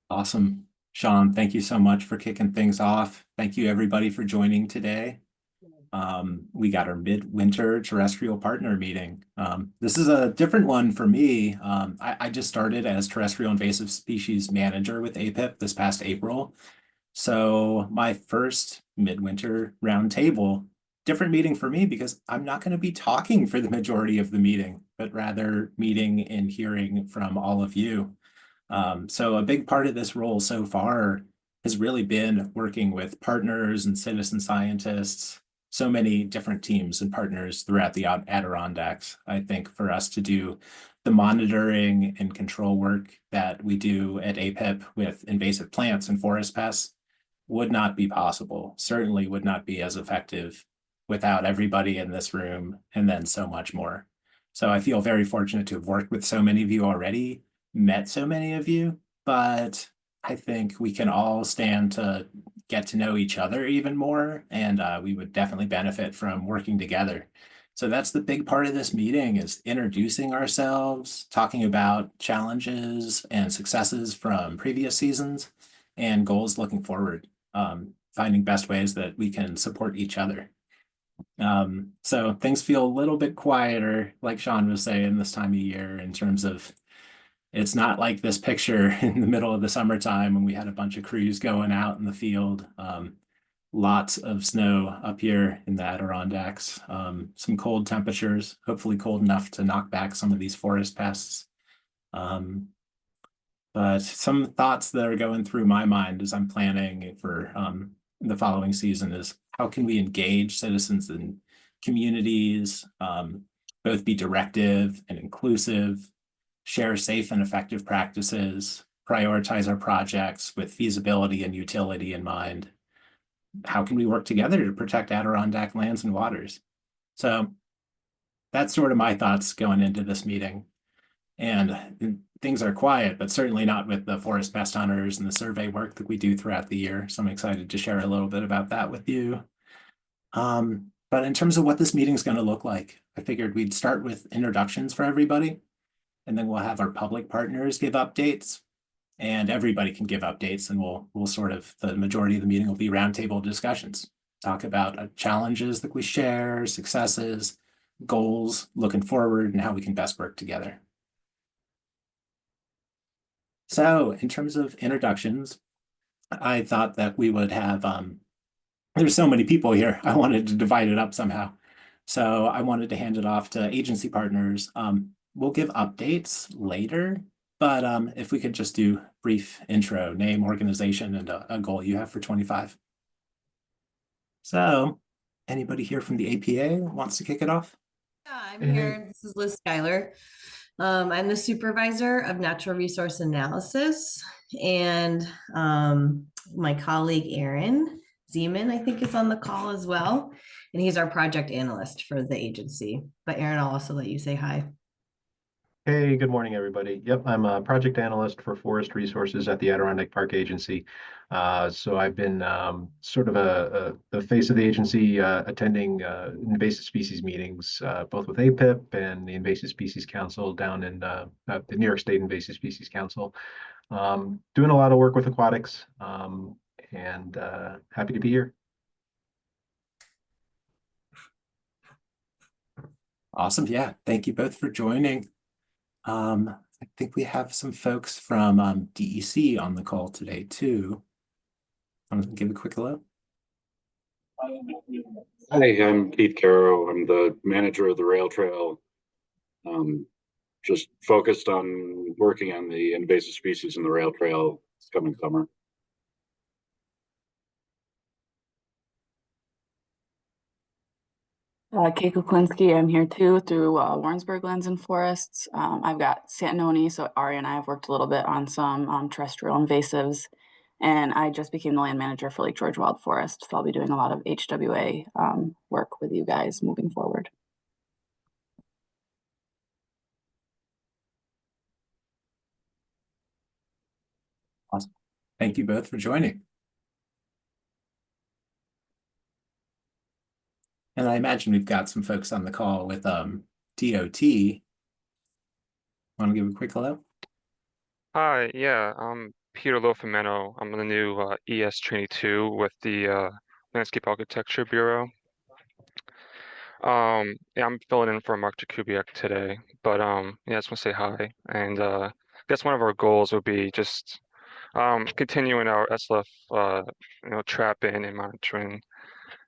Awesome. Sean, thank you so much for kicking things off. Thank you everybody for joining today. We got our midwinter terrestrial partner meeting. This is a different one for me. I just started as terrestrial invasive species manager with APIP this past April. So my first midwinter roundtable, different meeting for me because I'm not going to be talking for the majority of the meeting, but rather meeting and hearing from all of you. So a big part of this role so far has really been working with partners and citizen scientists, so many different teams and partners throughout the Adirondacks. I think for us to do the monitoring and control work that we do at APIP with invasive plants and forest pests would not be possible, certainly would not be as effective without everybody in this room and then so much more. So I feel very fortunate to have worked with so many of you already, met so many of you, but I think we can all stand to get to know each other even more, and we would definitely benefit from working together. So that's the big part of this meeting is introducing ourselves, talking about challenges and successes from previous seasons and goals looking forward, finding best ways that we can support each other. So things feel a little bit quieter, like Sean was saying, this time of year in terms of it's not like this picture in the middle of the summertime when we had a bunch of crews going out in the field. Lots of snow up here in the Adirondacks. Some cold temperatures, hopefully cold enough to knock back some of these forest pests. But some thoughts that are going through my mind as I'm planning for the following season is how can we engage citizens and communities, both be directive and inclusive, share safe and effective practices, prioritize our projects with feasibility and utility in mind. How can we work together to protect Adirondack lands and waters? So that's sort of my thoughts going into this meeting. And things are quiet, but certainly not with the forest pest hunters and the survey work that we do throughout the year. So I'm excited to share a little bit about that with you. But in terms of what this meeting is going to look like, I figured we'd start with introductions for everybody, and then we'll have our public partners give updates, and everybody can give updates, and we'll sort of, the majority of the meeting will be roundtable discussions, talk about challenges that we share, successes, goals, looking forward, and how we can best work together. So in terms of introductions, I thought that we would have, there's so many people here, I wanted to divide it up somehow. So I wanted to hand it off to agency partners. We'll give updates later, but if we could just do brief intro, name, organization, and a goal you have for 25. So anybody here from the APA wants to kick it off? Yeah, I'm here. This is Liz Schuyler. I'm the supervisor of natural resource analysis, and my colleague Aaron Zeman, I think, is on the call as well, and he's our project analyst for the agency. But Aaron, I'll also let you say hi. Hey, good morning, everybody. Yep, I'm a project analyst for forest resources at the Adirondack Park Agency. So I've been sort of the face of the agency, attending invasive species meetings, both with APIP and the Invasive Species Council down in the New York State Invasive Species Council. Doing a lot of work with aquatics, and happy to be here. Awesome. Yeah, thank you both for joining. I think we have some folks from DEC on the call today too. I'm going to give a quick hello. Hi, I'm Keith Caro. I'm the manager of the rail trail. Just focused on working on the invasive species in the rail trail this coming summer. Kate Kuklinski, I'm here too through Warrensburg Lands and Forests. I've got Santanoni, so Ari and I have worked a little bit on some terrestrial invasives, and I just became the land manager for Lake George Wild Forest, so I'll be doing a lot of HWA work with you guys moving forward. Awesome. Thank you both for joining. And I imagine we've got some folks on the call with DOT. Want to give a quick hello? Hi, yeah, Peter Lofameno. I'm the new ES trainee 2 with the Landscape Architecture Bureau. Yeah, I'm filling in for Mark Jakubiak today, but yeah, I just want to say hi. And I guess one of our goals would be just continuing our SLF, trap in and monitoring.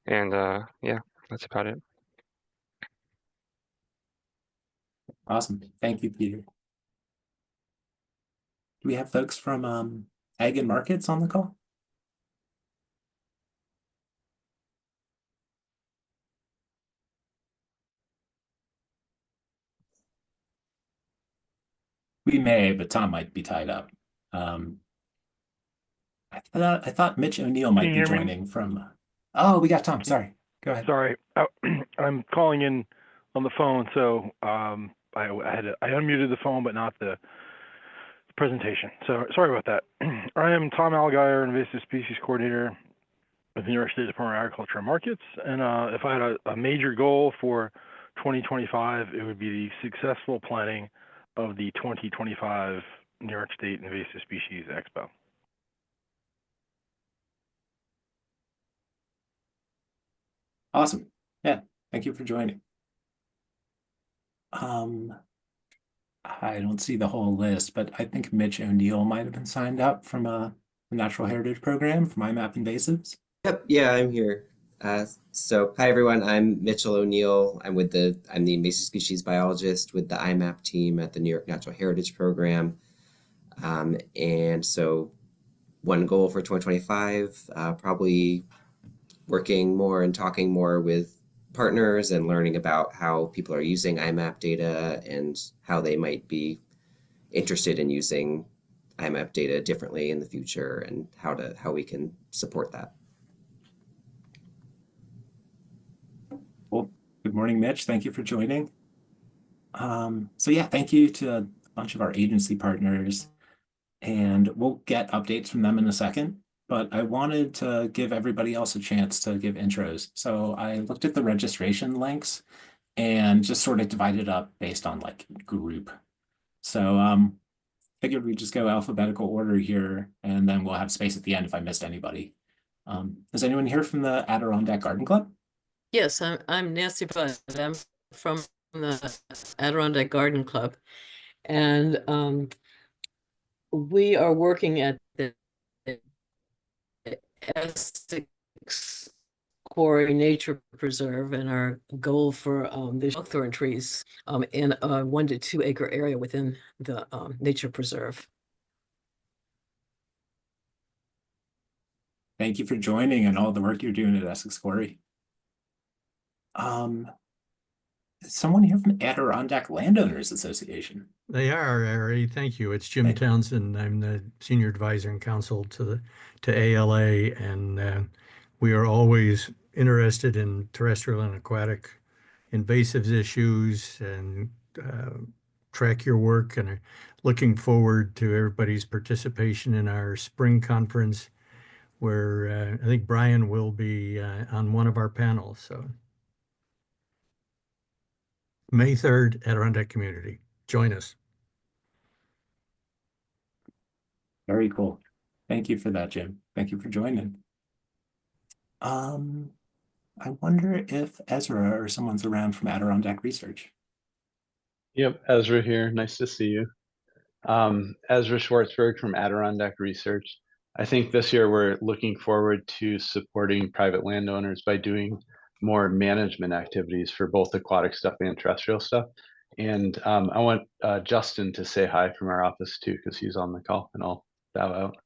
And yeah, that's about it. Awesome. Thank you, Peter. Do we have folks from Ag and Markets on the call? We may, but Tom might be tied up. I thought Mitch O'Neill might Can you be hear me? joining from. Oh, we got Tom. Sorry. Go ahead. Sorry, I'm calling in on the phone, so I unmuted the phone, but not the presentation. So sorry about that. I am Tom Algeier, Invasive Species Coordinator with the New York State Department of Agriculture and Markets. And if I had a major goal for 2025, it would be the successful planning of the 2025 New York State Invasive Species Expo. Awesome. Yeah. Thank you for joining. I don't see the whole list, but I think Mitch O'Neill might have been signed up from the Natural Heritage Program from IMAP Invasives. Yep, yeah, I'm here. So hi everyone, I'm Mitchell O'Neill. I'm the invasive species biologist with the IMAP team at the New York Natural Heritage Program. And so one goal for 2025, probably working more and talking more with partners and learning about how people are using IMAP data and how they might be interested in using IMAP data differently in the future and how we can support that. Well, good morning, Mitch. Thank you for joining. So yeah, thank you to a bunch of our agency partners, and we'll get updates from them in a second. But I wanted to give everybody else a chance to give intros. So I looked at the registration links and just sort of divided up based on like group. So figured we'd just go alphabetical order here, and then we'll have space at the end if I missed anybody. Is anyone here from the Adirondack Garden Club? Yes, I'm Nancy Budd. I'm from the Adirondack Garden Club, and we are working at the Essex Quarry Nature Preserve, and our goal for the buckthorn trees in a 1 to 2 acre area within the nature preserve. Thank you for joining and all the work you're doing at Essex Quarry. Someone here from Adirondack Landowners Association. They are, Ari. Thank you. It's Jim Townsend. I'm the senior advisor and counsel to ALA, and we are always interested in terrestrial and aquatic invasives issues and track your work, and are looking forward to everybody's participation in our spring conference, where I think Brian will be on one of our panels. So May 3rd, Adirondack Community. Join us. Very cool. Thank you for that, Jim. Thank you for joining. I wonder if Ezra or someone's around from Adirondack Research. Yep, Ezra here. Nice to see you. Ezra Schwartzberg from Adirondack Research. I think this year we're looking forward to supporting private landowners by doing more management activities for both aquatic stuff and terrestrial stuff. And I want Justin to say hi from our office too, because he's on the call, and I'll bow out.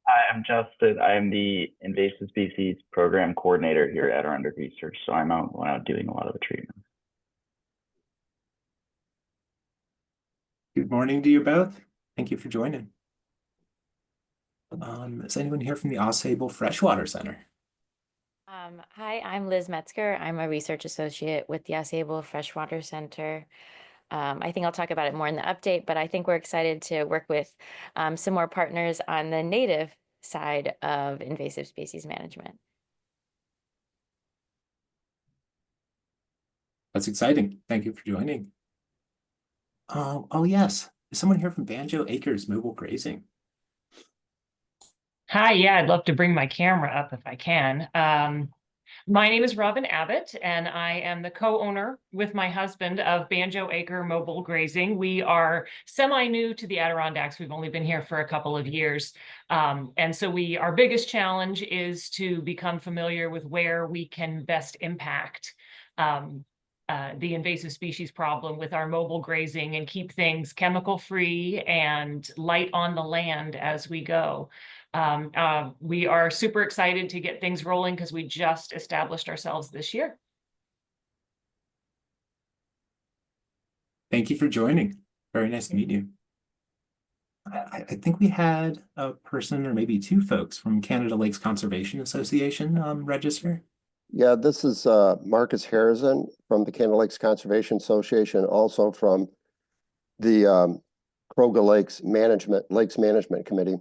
Hi, I'm Justin. I'm the Invasive Species Program Coordinator here at Adirondack Research. So I'm out doing a lot of the treatment. Good morning to you both. Thank you for joining. Is anyone here from the Ausable Freshwater Center? Hi, I'm Liz Metzger. I'm a research associate with the Ausable Freshwater Center. I think I'll talk about it more in the update, but I think we're excited to work with some more partners on the native side of invasive species management. That's exciting. Thank you for joining. Oh yes, is someone here from Banjo Acres Mobile Grazing? Hi, yeah, I'd love to bring my camera up if I can. My name is Robin Abbott, and I am the co-owner with my husband of Banjo Acre Mobile Grazing. We are semi-new to the Adirondacks. We've only been here for a couple of years. And so our biggest challenge is to become familiar with where we can best impact the invasive species problem with our mobile grazing and keep things chemical free and light on the land as we go. We are super excited to get things rolling because we just established ourselves this year. Thank you for joining. Very nice to meet you. I think we had a person or maybe two folks from Canada Lakes Conservation Association register. Yeah, this is Marcus Harrison from the Canada Lakes Conservation Association, also from the Kroga Lakes Management Committee.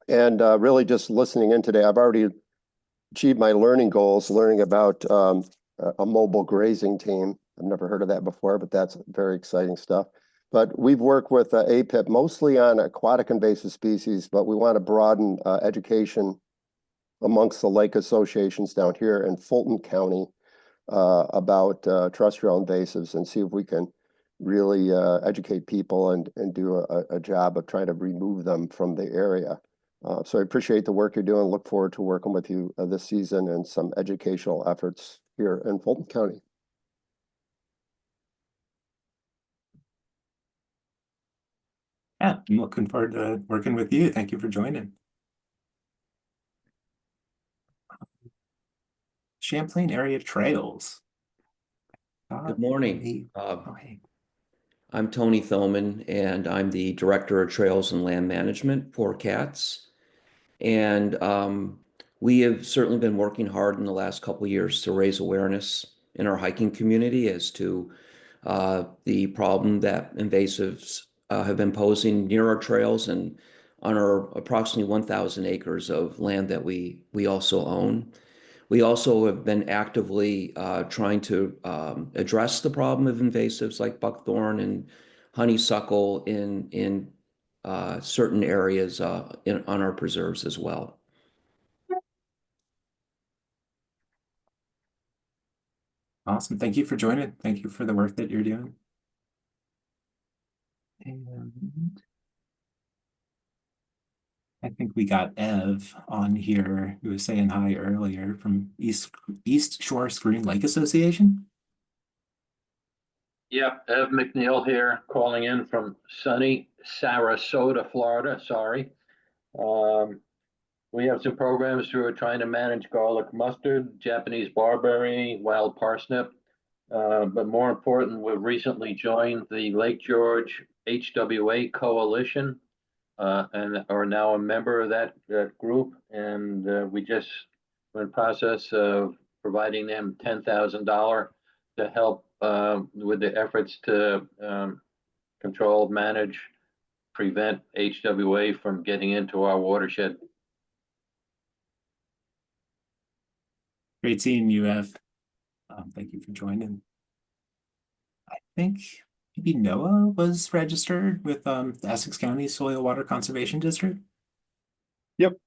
And really just listening in today, I've already achieved my learning goals, learning about a mobile grazing team. I've never heard of that before, but that's very exciting stuff. But we've worked with APIP mostly on aquatic invasive species, but we want to broaden education amongst the lake associations down here in Fulton County about terrestrial invasives and see if we can really educate people and do a job of trying to remove them from the area. So I appreciate the work you're doing. Look forward to working with you this season and some educational efforts here in Fulton County. Yeah, I'm looking forward to working with you. Thank you for joining. Champlain Area Trails. Good morning. I'm Tony Thilman, and I'm the Director of Trails and Land Management for CATS. And we have certainly been working hard in the last couple of years to raise awareness in our hiking community as to the problem that invasives have been posing near our trails and on our approximately 1,000 acres of land that we also own. We also have been actively trying to address the problem of invasives like buckthorn and honeysuckle in certain areas on our preserves as well. Awesome. Thank you for joining. Thank you for the work that you're doing. And I think we got Ev on here who was saying hi earlier from East Shore Screen Lake Association. Yep, Ev McNeil here, calling in from sunny Sarasota, Florida. Sorry. We have some programs who are trying to manage garlic mustard, Japanese barberry, wild parsnip. But more important, we've recently joined the Lake George HWA Coalition and are now a member of that group. And we're in the process of providing them $10,000 to help with the efforts to control, manage, prevent HWA from getting into our watershed. Great seeing you, Ev. Thank you for joining. I think maybe Noah was registered with the Essex County Soil Water Conservation District. Yep.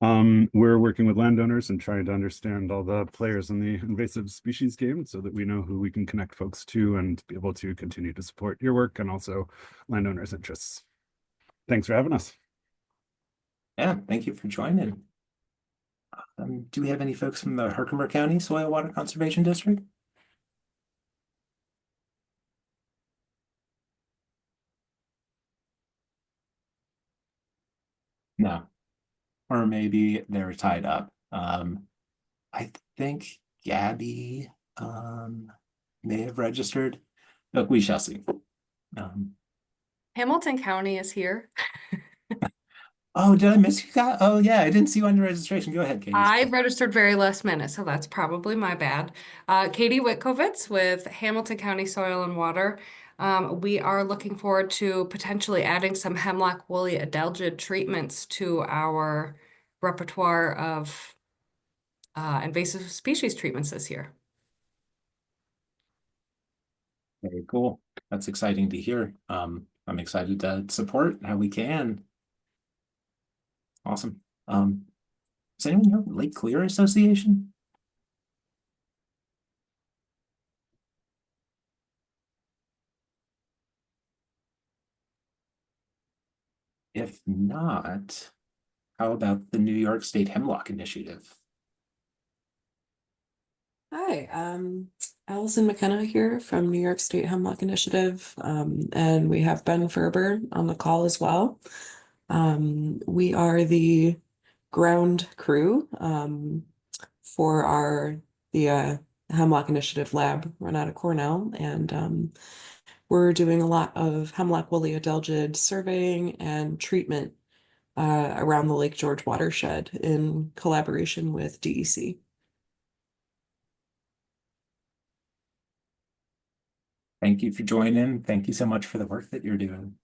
We're working with landowners and trying to understand all the players in the invasive species game so that we know who we can connect folks to and be able to continue to support your work and also landowners' interests. Thanks for having us. Yeah, thank you for joining. Do we have any folks from the Herkimer County Soil Water Conservation District? No. Or maybe they're tied up. I think Gabby may have registered, but we shall see. Hamilton County is here. Oh, did I miss you guys? Oh, yeah, I didn't see you on your registration. Go ahead, Katie. I registered very last minute, so that's probably my bad. Katie Witkovitz with Hamilton County Soil and Water. We are looking forward to potentially adding some hemlock woolly adelgid treatments to our repertoire of invasive species treatments this year. Very cool. That's exciting to hear. I'm excited to support how we can. Awesome. Does anyone know Lake Clear Association? If not, how about the New York State Hemlock Initiative? Hi, Allison McKenna here from New York State Hemlock Initiative, and we have Ben Ferber on the call as well. We are the ground crew for the Hemlock Initiative lab run out of Cornell, and we're doing a lot of hemlock woolly adelgid surveying and treatment around the Lake George watershed in collaboration with DEC. Thank you for joining. Thank you so much for the work that you're doing.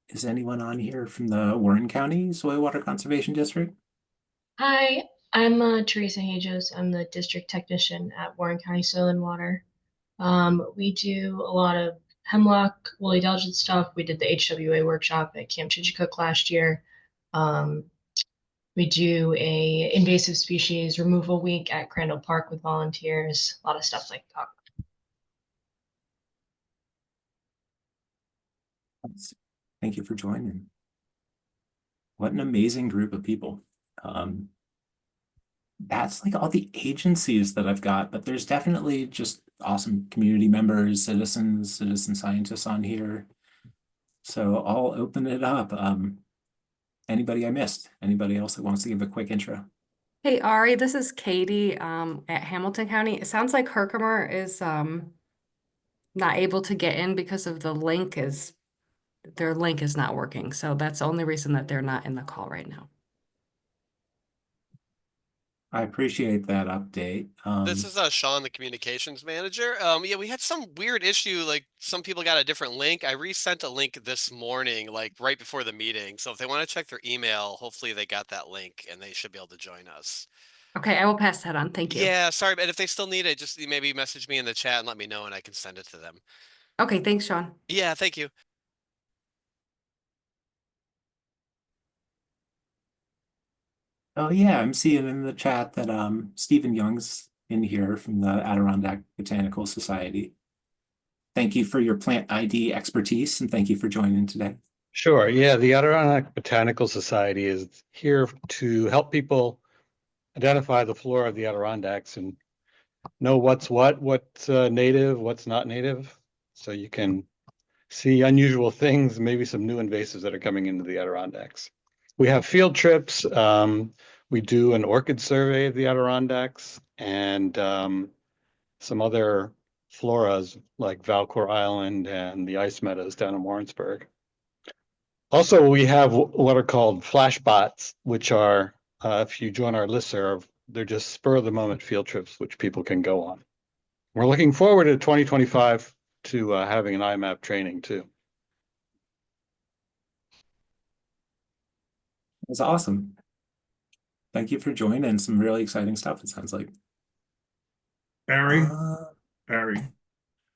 Is anyone on here from the Warren County Soil Water Conservation District? Hi, I'm Teresa Hajos. I'm the district technician at Warren County Soil and Water. We do a lot of hemlock, woolly adelgid stuff. We did the HWA workshop at Camp Chichikuk last year. We do a invasive species removal week at Crandall Park with volunteers, a lot of stuff like that. Thank you for joining. What an amazing group of people. That's like all the agencies that I've got, but there's definitely just awesome community members, citizen scientists on here. So I'll open it up. Anybody I missed? Anybody else that wants to give a quick intro? Hey Ari, this is Katie at Hamilton County. It sounds like Herkimer is not able to get in because of their link is not working. So that's the only reason that they're not in the call right now. I appreciate that update. This is Sean, the communications manager. Yeah, we had some weird issue, like some people got a different link. I resent a link this morning, like right before the meeting. So if they want to check their email, hopefully they got that link and they should be able to join us. Okay, I will pass that on. Thank you. Yeah, sorry, but if they still need it, just maybe message me in the chat and let me know and I can send it to them. Okay, thanks, Sean. Yeah, thank you. Oh yeah, I'm seeing in the chat that Stephen Young's in here from the Adirondack Botanical Society. Thank you for your plant ID expertise and thank you for joining today. Sure. Yeah, the Adirondack Botanical Society is here to help people identify the flora of the Adirondacks and know what's native, what's not native, so you can see unusual things, maybe some new invasives that are coming into the Adirondacks. We have field trips. We do an orchid survey of the Adirondacks and some other floras like Valcour Island and the ice meadows down in Warrensburg. Also, we have what are called flash bots, which are, if you join our listserv, they're just spur of the moment field trips, which people can go on. We're looking forward to 2025 to having an IMAP training too. That's awesome. Thank you for joining. Some really exciting stuff, it sounds like. Barry,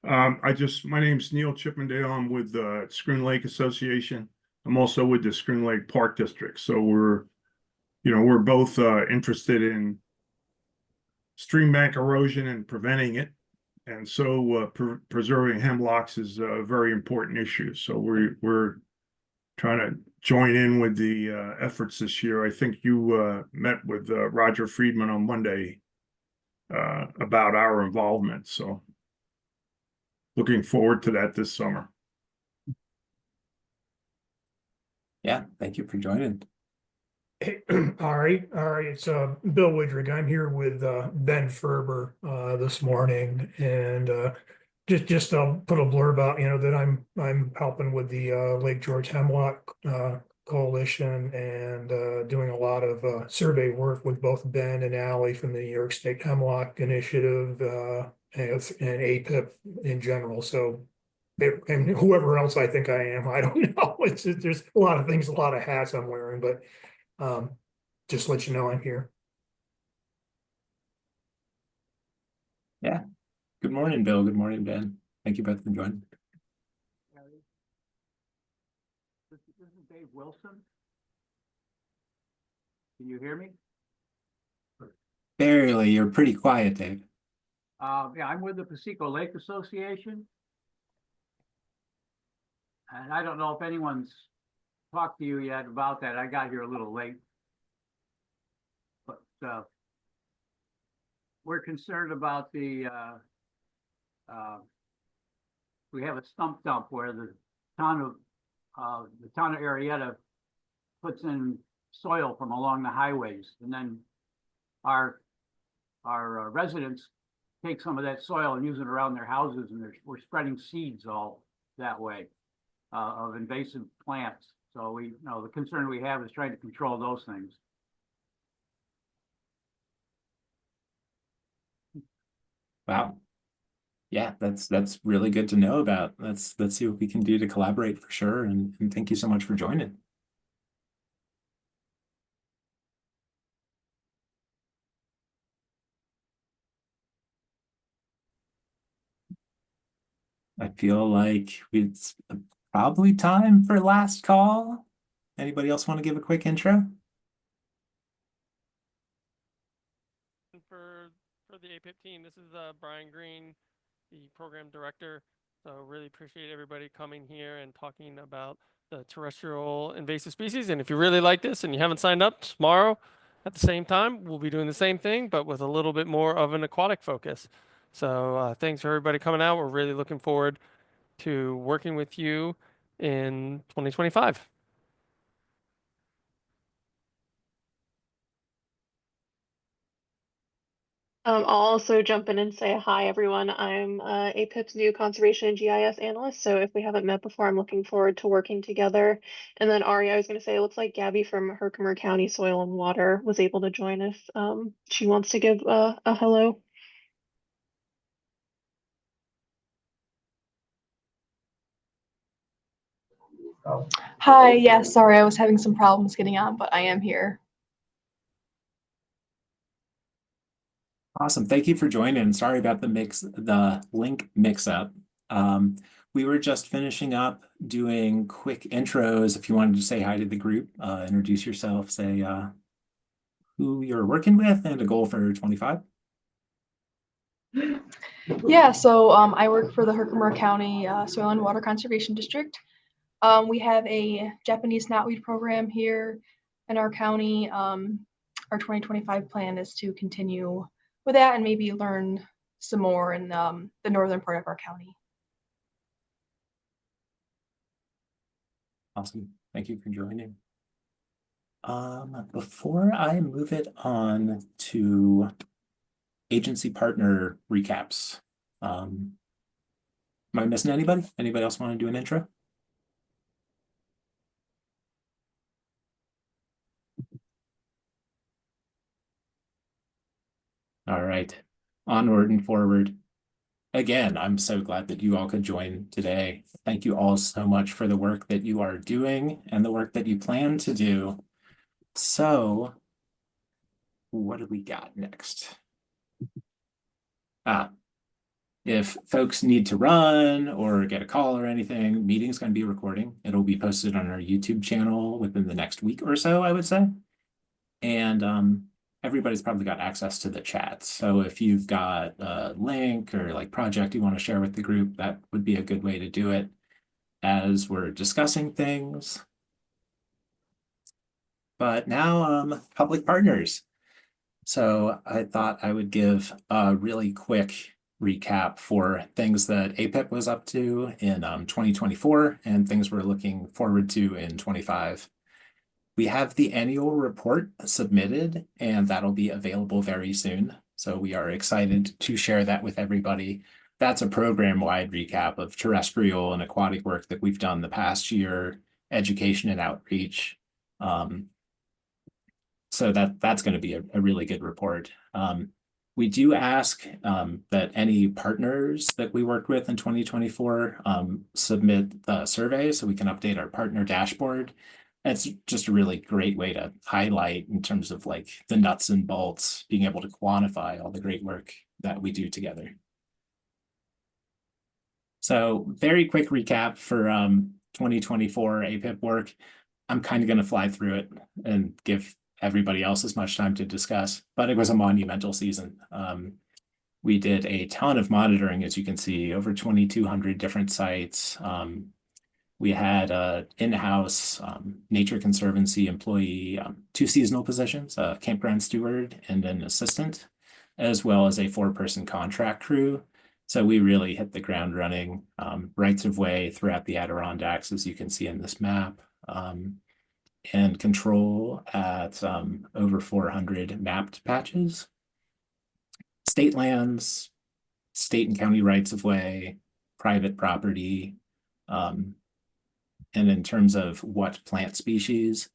my name's Neil Chippendale. I'm with the Schroon Lake Association. I'm also with the Schroon Lake Park District. So we're both interested in stream bank erosion and preventing it. And so preserving hemlocks is a very important issue. So we're trying to join in with the efforts this year. I think you met with Roger Friedman on Monday about our involvement. So looking forward to that this summer. Yeah, thank you for joining. Hey, Ari, it's Bill Woodrick. I'm here with Ben Ferber this morning, and just I'll put a blurb out, that I'm helping with the Lake George Hemlock Coalition and doing a lot of survey work with both Ben and Allie from the New York State Hemlock Initiative and APIP in general. So. And whoever else I think I am, I don't know. There's a lot of things, a lot of hats I'm wearing, but just let you know I'm here. Yeah. Good morning, Bill. Good morning, Ben. Thank you both for joining. Dave Wilson. Can you hear me? Barely, you're pretty quiet, Dave. Yeah, I'm with the Pacifico Lake Association. And I don't know if anyone's talked to you yet about that. I got here a little late. But we're concerned about the we have a stump dump where the town of Arietta puts in soil from along the highways, and then our residents take some of that soil and use it around their houses, and we're spreading seeds all that way of invasive plants. So the concern we have is trying to control those things. Wow. Yeah, that's really good to know about. Let's see what we can do to collaborate for sure. And thank you so much for joining. I feel like it's probably time for last call. Anybody else want to give a quick intro? For the APIP team, this is Brian Green, the program director. So really appreciate everybody coming here and talking about the terrestrial invasive species. And if you really like this and you haven't signed up, tomorrow at the same time, we'll be doing the same thing, but with a little bit more of an aquatic focus. So thanks for everybody coming out. We're really looking forward to working with you in 2025. I'll also jump in and say hi, everyone. I'm APIP's new conservation and GIS analyst. So if we haven't met before, I'm looking forward to working together. And then Ari, I was going to say, it looks like Gabby from Herkimer County Soil and Water was able to join if she wants to give a hello. Hi, yeah, sorry, I was having some problems getting on, but I am here. Awesome. Thank you for joining. Sorry about the link mix-up. We were just finishing up doing quick intros. If you wanted to say hi to the group, introduce yourself, say who you're working with and a goal for 25. Yeah, so I work for the Herkimer County Soil and Water Conservation District. We have a Japanese knotweed program here in our county. Our 2025 plan is to continue with that and maybe learn some more in the northern part of our county. Awesome. Thank you for joining. Before I move it on to agency partner recaps, am I missing anybody? Anybody else want to do an intro? All right, onward and forward. Again, I'm so glad that you all could join today. Thank you all so much for the work that you are doing and the work that you plan to do. So, what do we got next? If folks need to run or get a call or anything, meeting's going to be recording. It'll be posted on our YouTube channel within the next week or so, I would say. And everybody's probably got access to the chat. So if you've got a link or like project you want to share with the group, that would be a good way to do it as we're discussing things. But now, public partners. So I thought I would give a really quick recap for things that APIP was up to in 2024 and things we're looking forward to in 25. We have the annual report submitted, and that'll be available very soon. So we are excited to share that with everybody. That's a program-wide recap of terrestrial and aquatic work that we've done the past year, education and outreach. So that's going to be a really good report. We do ask that any partners that we worked with in 2024 submit the survey so we can update our partner dashboard. It's just a really great way to highlight in terms of like the nuts and bolts, being able to quantify all the great work that we do together. So very quick recap for 2024 APIP work. I'm kind of going to fly through it and give everybody else as much time to discuss, but it was a monumental season. We did a ton of monitoring, as you can see, over 2,200 different sites. We had a in-house Nature Conservancy employee, 2 seasonal positions, a campground steward and an assistant, as well as a 4-person contract crew. So we really hit the ground running, rights of way throughout the Adirondacks, as you can see in this map, and control at over 400 mapped patches. State lands, state and county rights of way, private property, and in terms of what plant species,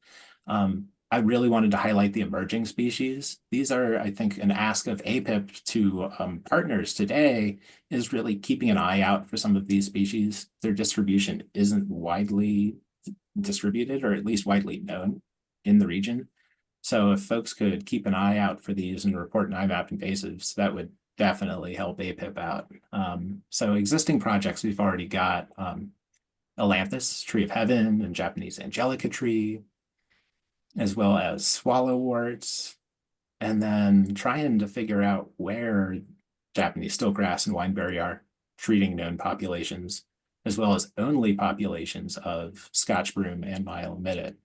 I really wanted to highlight the emerging species. These are, I think, an ask of APIP to partners today is really keeping an eye out for some of these species. Their distribution isn't widely distributed, or at least widely known in the region. So if folks could keep an eye out for these and report IMAP invasives, that would definitely help APIP out. So existing projects we've already got, Ailanthus, Tree of Heaven, and Japanese Angelica tree, as well as swallowworts, and then trying to figure out where Japanese stiltgrass and wineberry are, treating known populations, as well as only populations of Scotch broom and mile emitted.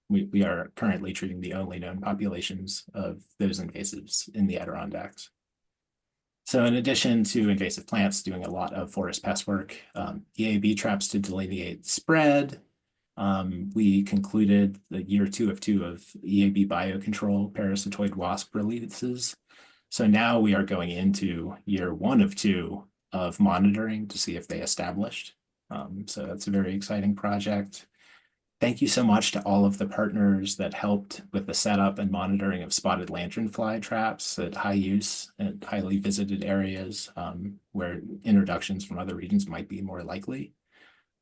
We are currently treating the only known populations of those invasives in the Adirondacks. So in addition to invasive plants, doing a lot of forest pest work, EAB traps to delineate spread. We concluded the year 2 of 2 of EAB biocontrol parasitoid wasp releases. So now we are going into year 1 of 2 of monitoring to see if they established. So that's a very exciting project. Thank you so much to all of the partners that helped with the setup and monitoring of spotted lanternfly traps at high use and highly visited areas where introductions from other regions might be more likely.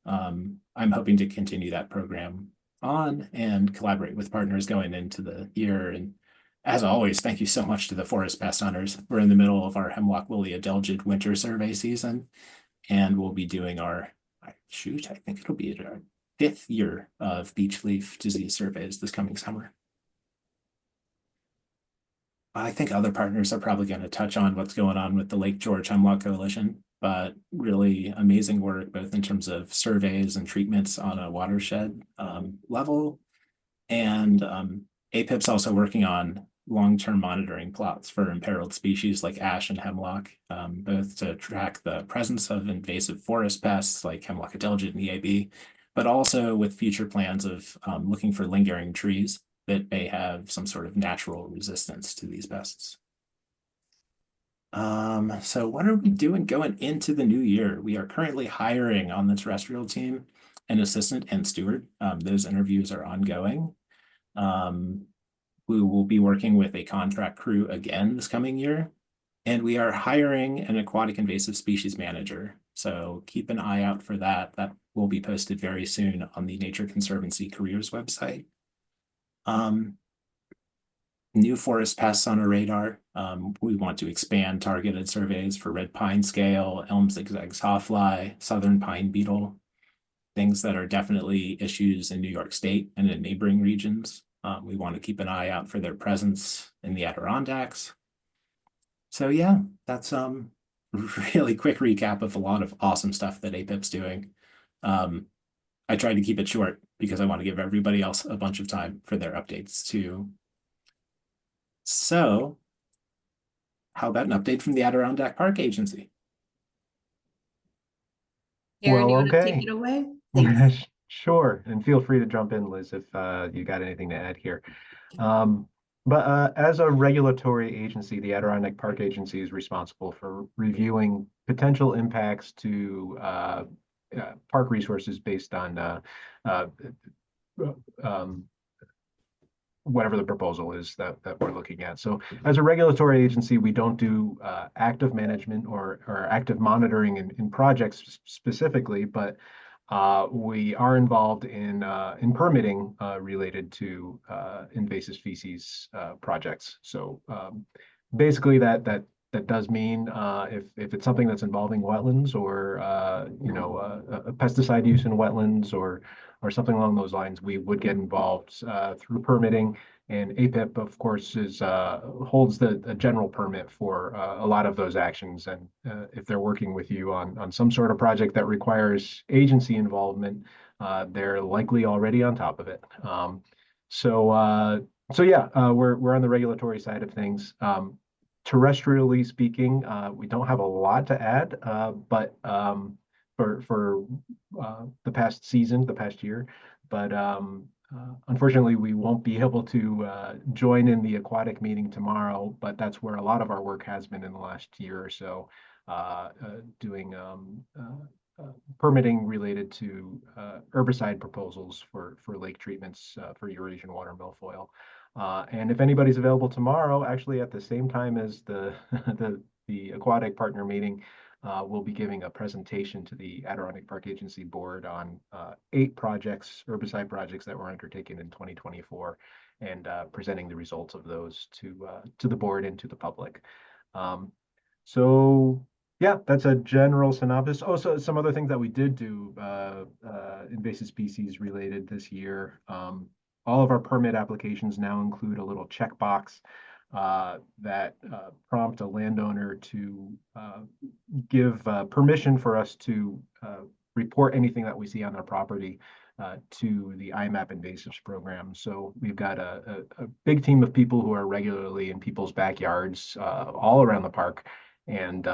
I'm hoping to continue that program on and collaborate with partners going into the year. And as always, thank you so much to the forest pest hunters. We're in the middle of our hemlock woolly adelgid winter survey season, and we'll be doing our, I think it'll be our 5th year of beech leaf disease surveys this coming summer. I think other partners are probably going to touch on what's going on with the Lake George Hemlock Coalition, but really amazing work, both in terms of surveys and treatments on a watershed level. And APIP's also working on long-term monitoring plots for imperiled species like ash and hemlock, both to track the presence of invasive forest pests like hemlock adelgid and EAB, but also with future plans of looking for lingering trees that may have some sort of natural resistance to these pests. So what are we doing going into the new year? We are currently hiring on the terrestrial team an assistant and steward. Those interviews are ongoing. We will be working with a contract crew again this coming year, and we are hiring an aquatic invasive species manager. So keep an eye out for that. That will be posted very soon on the Nature Conservancy careers website. New forest pests on our radar. We want to expand targeted surveys for red pine scale, elm zigzag sawfly, southern pine beetle, things that are definitely issues in New York State and in neighboring regions. We want to keep an eye out for their presence in the Adirondacks. So yeah, that's really quick recap of a lot of awesome stuff that APIP's doing. I tried to keep it short because I want to give everybody else a bunch of time for their updates too. So how about an update from the Adirondack Park Agency? Aaron, you Well, want to take okay. it away? Thanks. Sure. And feel free to jump in, Liz, if you got anything to add here. But as a regulatory agency, the Adirondack Park Agency is responsible for reviewing potential impacts to park resources based on whatever the proposal is that we're looking at. So as a regulatory agency, we don't do active management or active monitoring in projects specifically, but we are involved in permitting related to invasive species projects. So basically that does mean if it's something that's involving wetlands or a pesticide use in wetlands or or something along those lines, we would get involved through permitting. And APIP, of course, is holds the general permit for a lot of those actions. And if they're working with you on some sort of project that requires agency involvement, they're likely already on top of it. So yeah, we're on the regulatory side of things. Terrestrially speaking, we don't have a lot to add, but for the past season, the past year, but unfortunately, we won't be able to join in the aquatic meeting tomorrow, but that's where a lot of our work has been in the last year or so, doing permitting related to herbicide proposals for lake treatments for Eurasian water milfoil. And if anybody's available tomorrow, actually at the same time as the the aquatic partner meeting, we'll be giving a presentation to the Adirondack Park Agency Board on 8 projects, herbicide projects that were undertaken in 2024, and presenting the results of those to the board and to the public. So yeah, that's a general synopsis. Also, some other things that we did do invasive species related this year. All of our permit applications now include a little checkbox that prompt a landowner to give permission for us to report anything that we see on their property to the IMAP invasives program. So we've got a big team of people who are regularly in people's backyards all around the park. And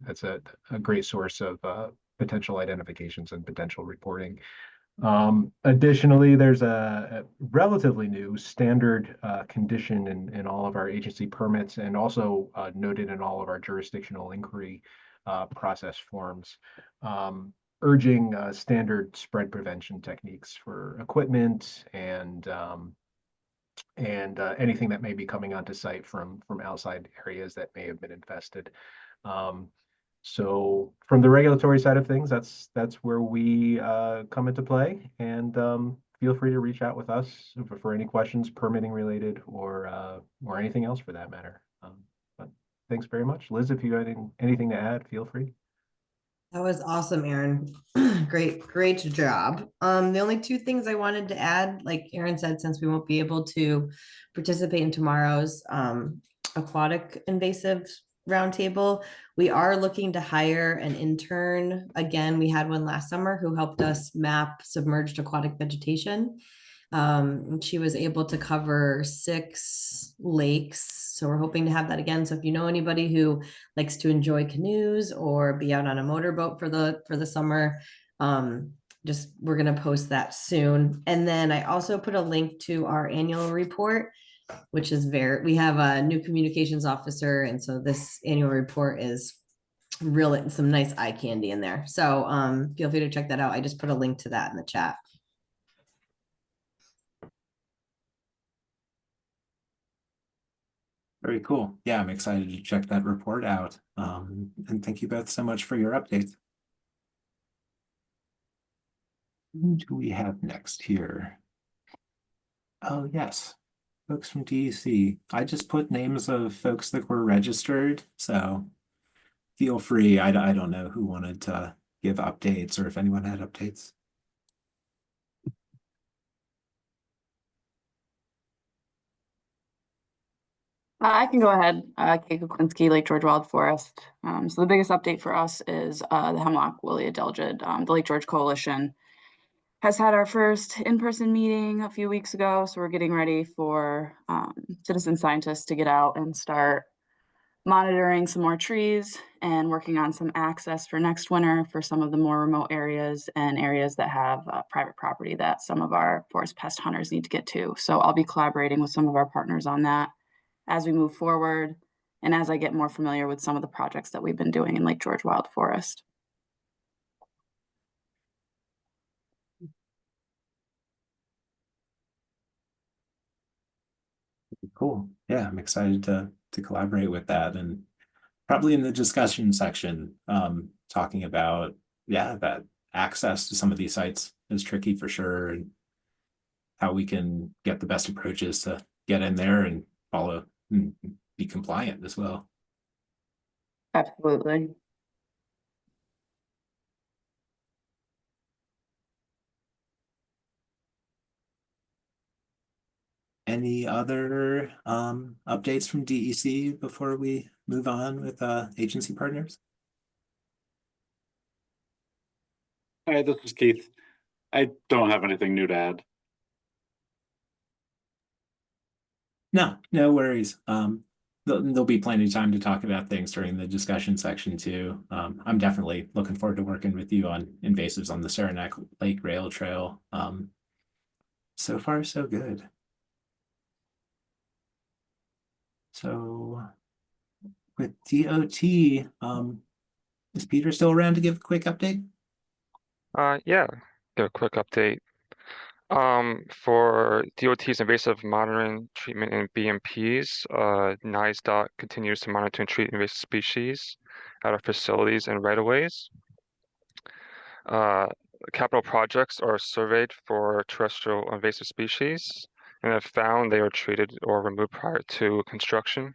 that's a great source of potential identifications and potential reporting. Additionally, there's a relatively new standard condition in all of our agency permits, and also noted in all of our jurisdictional inquiry process forms, urging standard spread prevention techniques for equipment and anything that may be coming onto site from outside areas that may have been infested. So from the regulatory side of things, that's where we come into play. And feel free to reach out with us for any questions, permitting related, or anything else for that matter. But thanks very much, Liz. If you have anything to add, feel free. That was awesome, Aaron. Great job. The only 2 things I wanted to add, like Aaron said, since we won't be able to participate in tomorrow's aquatic invasive roundtable, we are looking to hire an intern. Again, we had one last summer who helped us map submerged aquatic vegetation. She was able to cover 6 lakes. So we're hoping to have that again. So if you know anybody who likes to enjoy canoes or be out on a motorboat for the summer, we're going to post that soon. And then I also put a link to our annual report, which is we have a new communications officer. And so this annual report is really some nice eye candy in there. So feel free to check that out. I just put a link to that in the chat. Very cool. Yeah, I'm excited to check that report out. And thank you both so much for your updates. Who do we have next here? Oh, yes. Folks from DEC. I just put names of folks that were registered, so feel free. I don't know who wanted to give updates or if anyone had updates. I can go ahead. Kate Kuklinski, Lake George Wild Forest. So the biggest update for us is the hemlock woolly adelgid. The Lake George Coalition has had our first in-person meeting a few weeks ago. So we're getting ready for citizen scientists to get out and start monitoring some more trees and working on some access for next winter for some of the more remote areas and areas that have private property that some of our forest pest hunters need to get to. So I'll be collaborating with some of our partners on that as we move forward and as I get more familiar with some of the projects that we've been doing in Lake George Wild Forest. Cool. Yeah, I'm excited to collaborate with that, and probably in the discussion section, talking about, yeah, that access to some of these sites is tricky for sure, and how we can get the best approaches to get in there and follow and be compliant as well. any other updates from DEC before we move on with agency partners? Hi, this is Keith. I don't have anything new to add. No, no worries. There'll be plenty of time to talk about things during the discussion section too. I'm definitely looking forward to working with you on invasives on the Saranac Lake Rail Trail. So far, so good. So with DOT, is Peter still around to give a quick update? Yeah, give a quick update. For DOT's invasive monitoring, treatment, and BMPs, NISDOT continues to monitor and treat invasive species at our facilities and right-of-ways. Capital projects are surveyed for terrestrial invasive species, and have found they are treated or removed prior to construction.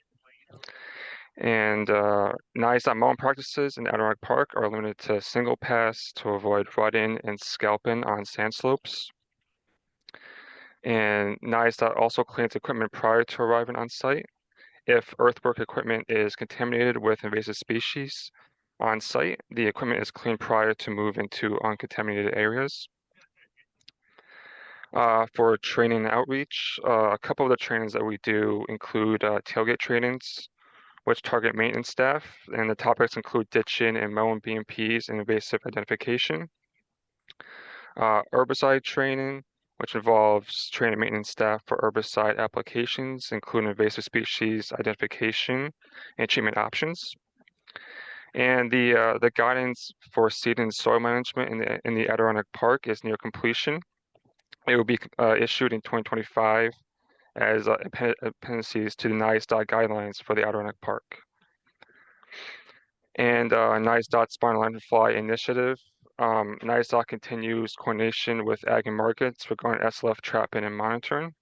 And NISDOT mowing practices in Adirondack Park are limited to single pass to avoid rut-in and scalping on sand slopes. And NISDOT also cleans equipment prior to arriving on site. If earthwork equipment is contaminated with invasive species on site, the equipment is cleaned prior to move into uncontaminated areas. For training and outreach, a couple of the trainings that we do include tailgate trainings, which target maintenance staff, and the topics include ditching and mowing BMPs and invasive identification. Herbicide training, which involves training maintenance staff for herbicide applications, including invasive species identification and treatment options. And the guidance for seed and soil management in the Adirondack Park is near completion. It will be issued in 2025 as appendices to the NISDOT guidelines for the Adirondack Park. And NISDOT's Spinal Lanternfly initiative. NISDOT continues coordination with ag and markets regarding SLF trapping and monitoring.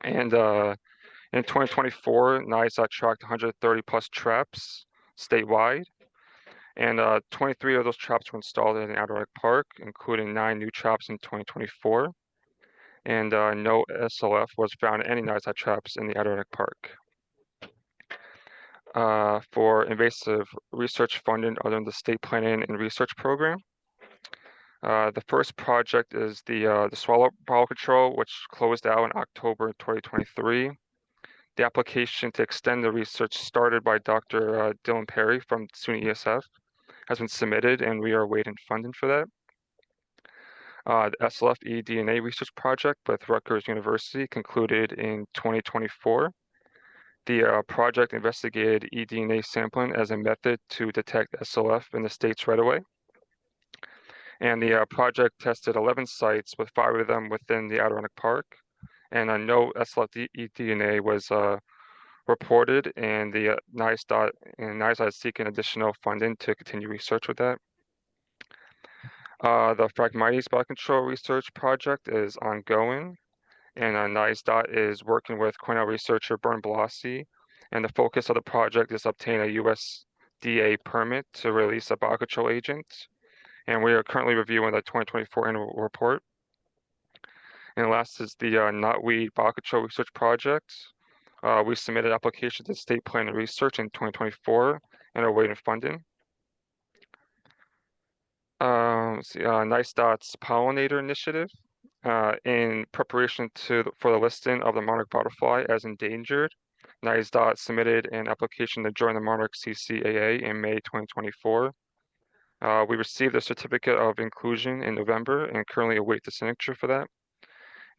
And in 2024, NISDOT tracked 130 plus traps statewide. And 23 of those traps were installed in Adirondack Park, including 9 new traps in 2024. And no SLF was found in any NISDOT traps in the Adirondack Park. For invasive research funded under the State Planning and Research Program. The first project is the swallowtail control, which closed out in October 2023. The application to extend the research started by Dr. Dylan Perry from SUNY ESF has been submitted, and we are awaiting funding for that. The SLF eDNA research project with Rutgers University concluded in 2024. The project investigated eDNA sampling as a method to detect SLF in the state's right-of-way. And the project tested 11 sites, with 5 of them within the Adirondack Park. And no SLF eDNA was reported, and the NISDOT is seeking additional funding to continue research with that. The Phragmites biocontrol research project is ongoing, and NISDOT is working with Cornell researcher Bern Blasi, and the focus of the project is to obtain a USDA permit to release a biocontrol agent, and we are currently reviewing the 2024 annual report. And last is the knotweed biocontrol research project. We submitted application to State Planning and Research in 2024 and are waiting funding. NISDOT's pollinator initiative. In preparation for the listing of the monarch butterfly as endangered, NISDOT submitted an application to join the monarch CCAA in May 2024. We received a certificate of inclusion in November and currently await the signature for that.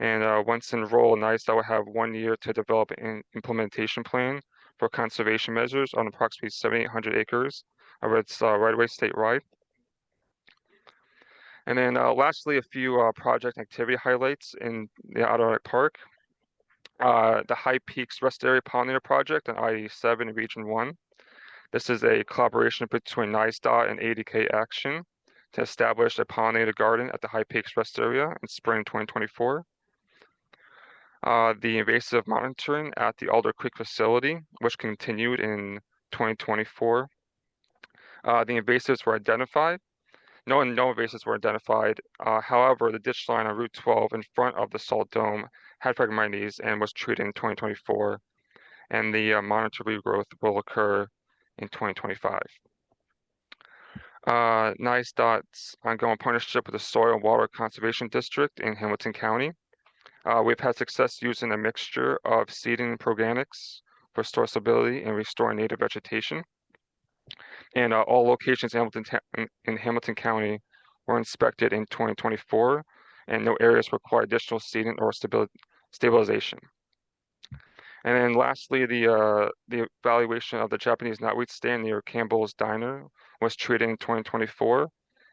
And once enrolled, NISDOT will have 1 year to develop an implementation plan for conservation measures on approximately 7,800 acres of its right-of-way statewide. And then lastly, a few project activity highlights in the Adirondack Park. The High Peaks Rest Area Pollinator Project on I-87 in Region 1. This is a collaboration between NISDOT and ADK Action to establish a pollinator garden at the High Peaks Rest Area in spring 2024. The invasive monitoring at the Alder Creek facility, which continued in 2024. The invasives were identified. No invasives were identified. However, the ditch line on Route 12 in front of the Salt Dome had Phragmites and was treated in 2024, and the monitored regrowth will occur in 2025. NICEDOT's ongoing partnership with the Soil and Water Conservation District in Hamilton County. We've had success using a mixture of seeding and organics for store stability and restoring native vegetation. And all locations in Hamilton County were inspected in 2024, and no areas require additional seeding or stabilization. And then lastly, the evaluation of the Japanese knotweed stand near Campbell's Diner was treated in 2024 and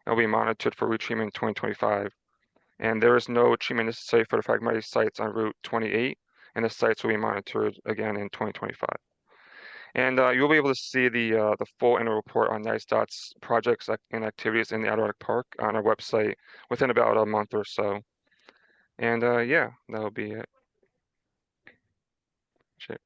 will be monitored for retreatment in 2025. And there is no treatment necessary for the Phragmites sites on Route 28, and the sites will be monitored again in 2025. And you'll be able to see the full annual report on NICEDOT's projects and activities in the Adirondack Park on our website within about a month or so. And yeah, that'll be it. Shit.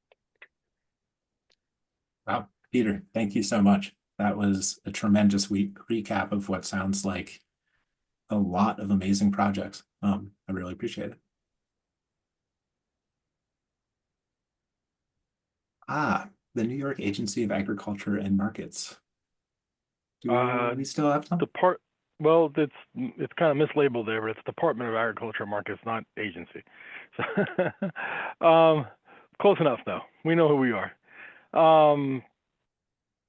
Wow, Peter, thank you so much. That was a tremendous recap of what sounds like a lot of amazing projects. I really appreciate it. The New York Agency of Agriculture and Markets. Do we still have some? Well, it's kind of mislabeled there, but it's Department of Agriculture and Markets, not agency. So, close enough though. We know who we are.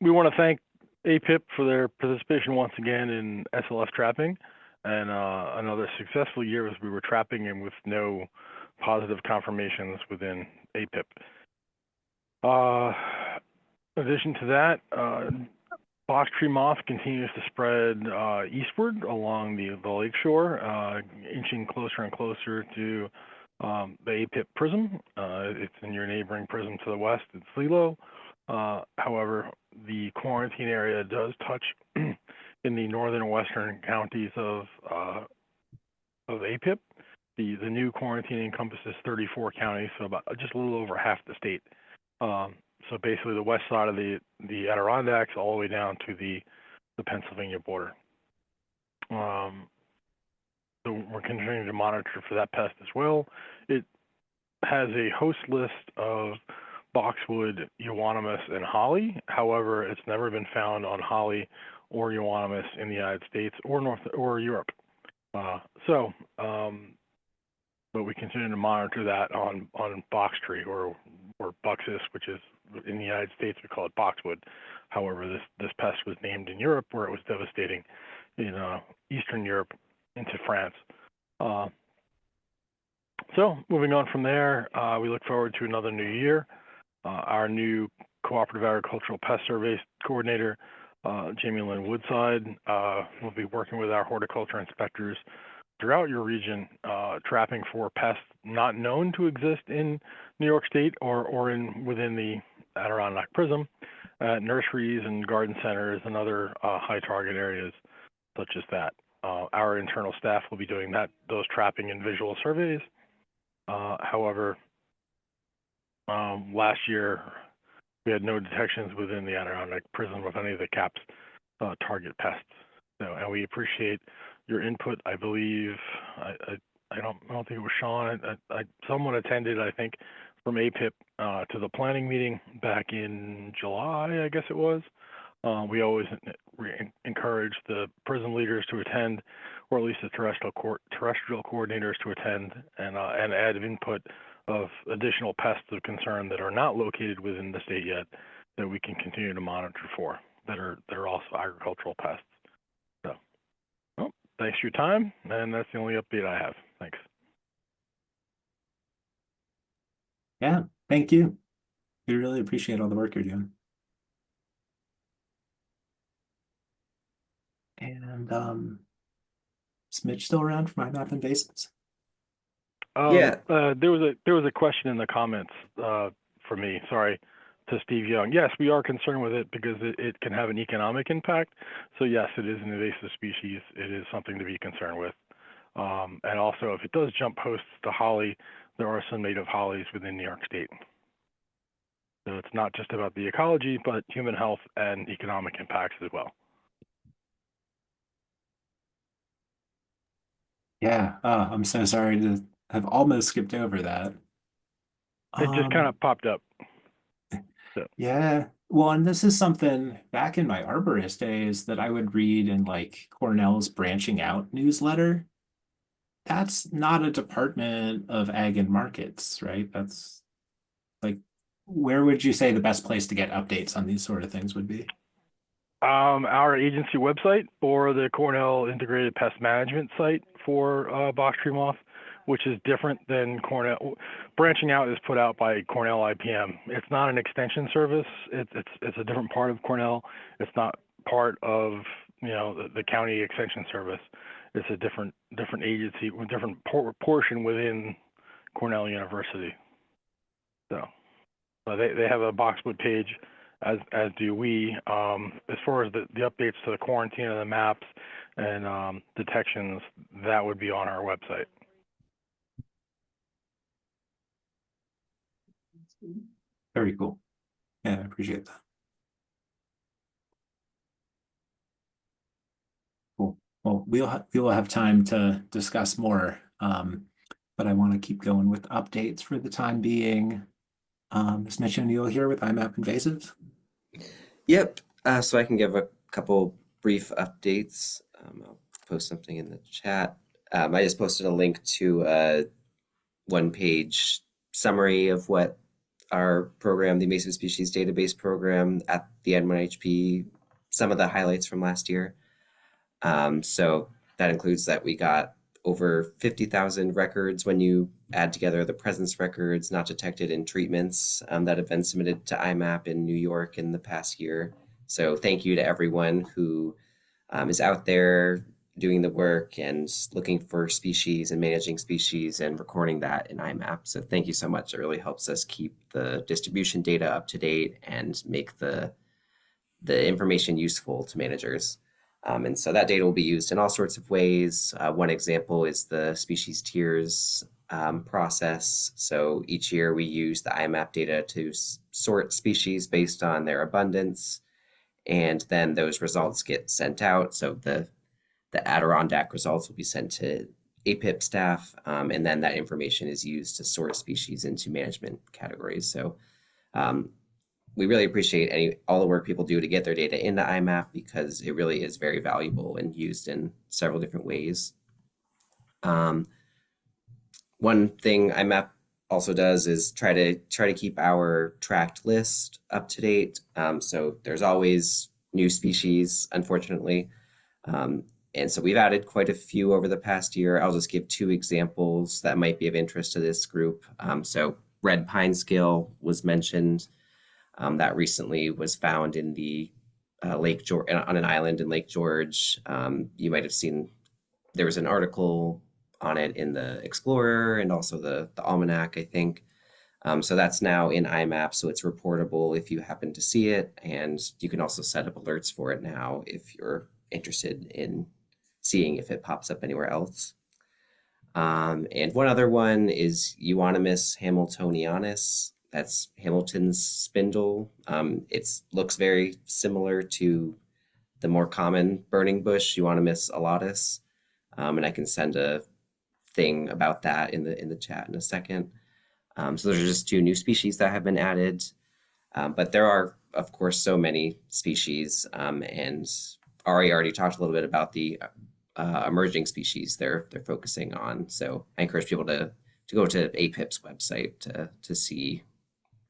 We want to thank APIP for their participation once again in SLF trapping, and another successful year as we were trapping and with no positive confirmations within APIP. In addition to that, box tree moth continues to spread eastward along the lakeshore, inching closer and closer to the APIP PRISM. It's in your neighboring PRISM to the west. It's Lilo. However, the quarantine area does touch in the northern and western counties of APIP. The new quarantine encompasses 34 counties, so about just a little over half the state. So basically the west side of the Adirondacks all the way down to the Pennsylvania border. So we're continuing to monitor for that pest as well. It has a host list of boxwood, euonymus, and holly. However, it's never been found on holly or euonymus in the United States or Europe. But we continue to monitor that on box tree or buxus, which is in the United States we call it boxwood. However, this pest was named in Europe where it was devastating in Eastern Europe into France. So moving on from there, we look forward to another new year. Our new Cooperative Agricultural Pest Survey Coordinator, Jamie Lynn Woodside, will be working with our horticulture inspectors throughout your region, trapping for pests not known to exist in New York State or within the Adirondack PRISM, nurseries and garden centers and other high target areas such as that. Our internal staff will be doing those trapping and visual surveys. However, last year we had no detections within the Adirondack PRISM of any of the CAP's target pests. So, and we appreciate your input. I believe I don't think it was Sean. Someone attended, I think, from APIP to the planning meeting back in July, I guess it was. We always encourage the PRISM leaders to attend, or at least the terrestrial coordinators to attend, and add input of additional pests of concern that are not located within the state yet that we can continue to monitor for that are also agricultural pests. So, well, thanks for your time, and that's the only update I have. Thanks. Yeah, thank you. We really appreciate all the work you're doing. And is Mitch still around for my map invasives? Yeah. There was a question in the comments for me. Sorry, to Steve Young. Yes, we are concerned with it because it can have an economic impact. So yes, it is an invasive species. It is something to be concerned with. And also, if it does jump hosts to holly, there are some native hollies within New York State. So it's not just about the ecology, but human health and economic impacts as well. Yeah, I'm so sorry to I've almost skipped over that. It just kind of popped up. So. Yeah. Well, and this is something back in my arborist days that I would read in like Cornell's branching out newsletter. That's not a department of ag and markets, right? That's like, where would you say the best place to get updates on these sort of things would be? Our agency website or the Cornell Integrated Pest Management site for box tree moth, which is different than Cornell. Branching out is put out by Cornell IPM. It's not an extension service. It's a different part of Cornell. It's not part of the county extension service. It's a different agency, different portion within Cornell University. So they have a Boxwood page, as do we. As far as the updates to the quarantine and the maps and detections, that would be on our website. Very cool. Yeah, I appreciate that. Cool. Well, we will have time to discuss more, but I want to keep going with updates for the time being. Is Mitch O'Neill here with IMAP Invasive? Yep. So I can give a couple brief updates. I'll post something in the chat. I just posted a link to a one-page summary of what our program, the Invasive Species Database Program at the N1HP, some of the highlights from last year. So that includes that we got over 50,000 records when you add together the presence records not detected in treatments that have been submitted to IMAP in New York in the past year. So thank you to everyone who is out there doing the work and looking for species and managing species and recording that in IMAP. So thank you so much. It really helps us keep the distribution data up to date and make the information useful to managers. And so that data will be used in all sorts of ways. One example is the species tiers process. So each year we use the IMAP data to sort species based on their abundance, and then those results get sent out. So the Adirondack results will be sent to APIP staff, and then that information is used to sort species into management categories. So we really appreciate all the work people do to get their data into IMAP, because it really is very valuable and used in several different ways. One thing IMAP also does is try to keep our tracked list up to date. So there's always new species, unfortunately. And so we've added quite a few over the past year. I'll just give two examples that might be of interest to this group. So red pine scale was mentioned. That recently was found in the Lake George, on an island in Lake George. You might have seen there was an article on it in the Explorer and also the Almanac, I think. So that's now in IMAP, so it's reportable if you happen to see it, and you can also set up alerts for it now if you're interested in seeing if it pops up anywhere else. And one other one is Euonymus hamiltonianus. That's Hamilton's spindle. It looks very similar to the more common burning bush, Euonymus alatus. And I can send a thing about that in the chat in a second. So those are just two new species that have been added. But there are, of course, so many species. And Ari already talked a little bit about the emerging species they're focusing on. So I encourage people to go to APIP's website to see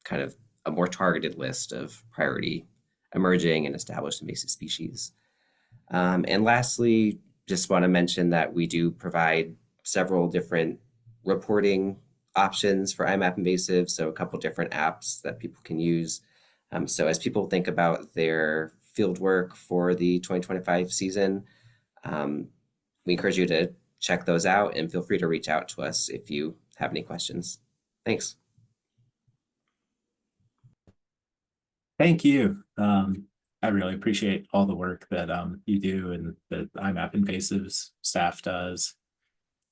kind of a more targeted list of priority emerging and established invasive species. And lastly, just want to mention that we do provide several different reporting options for IMAP invasive, so a couple different apps that people can use. So as people think about their field work for the 2025 season, we encourage you to check those out and feel free to reach out to us if you have any questions. Thanks. Thank you. I really appreciate all the work that you do and that IMAP Invasive's staff does.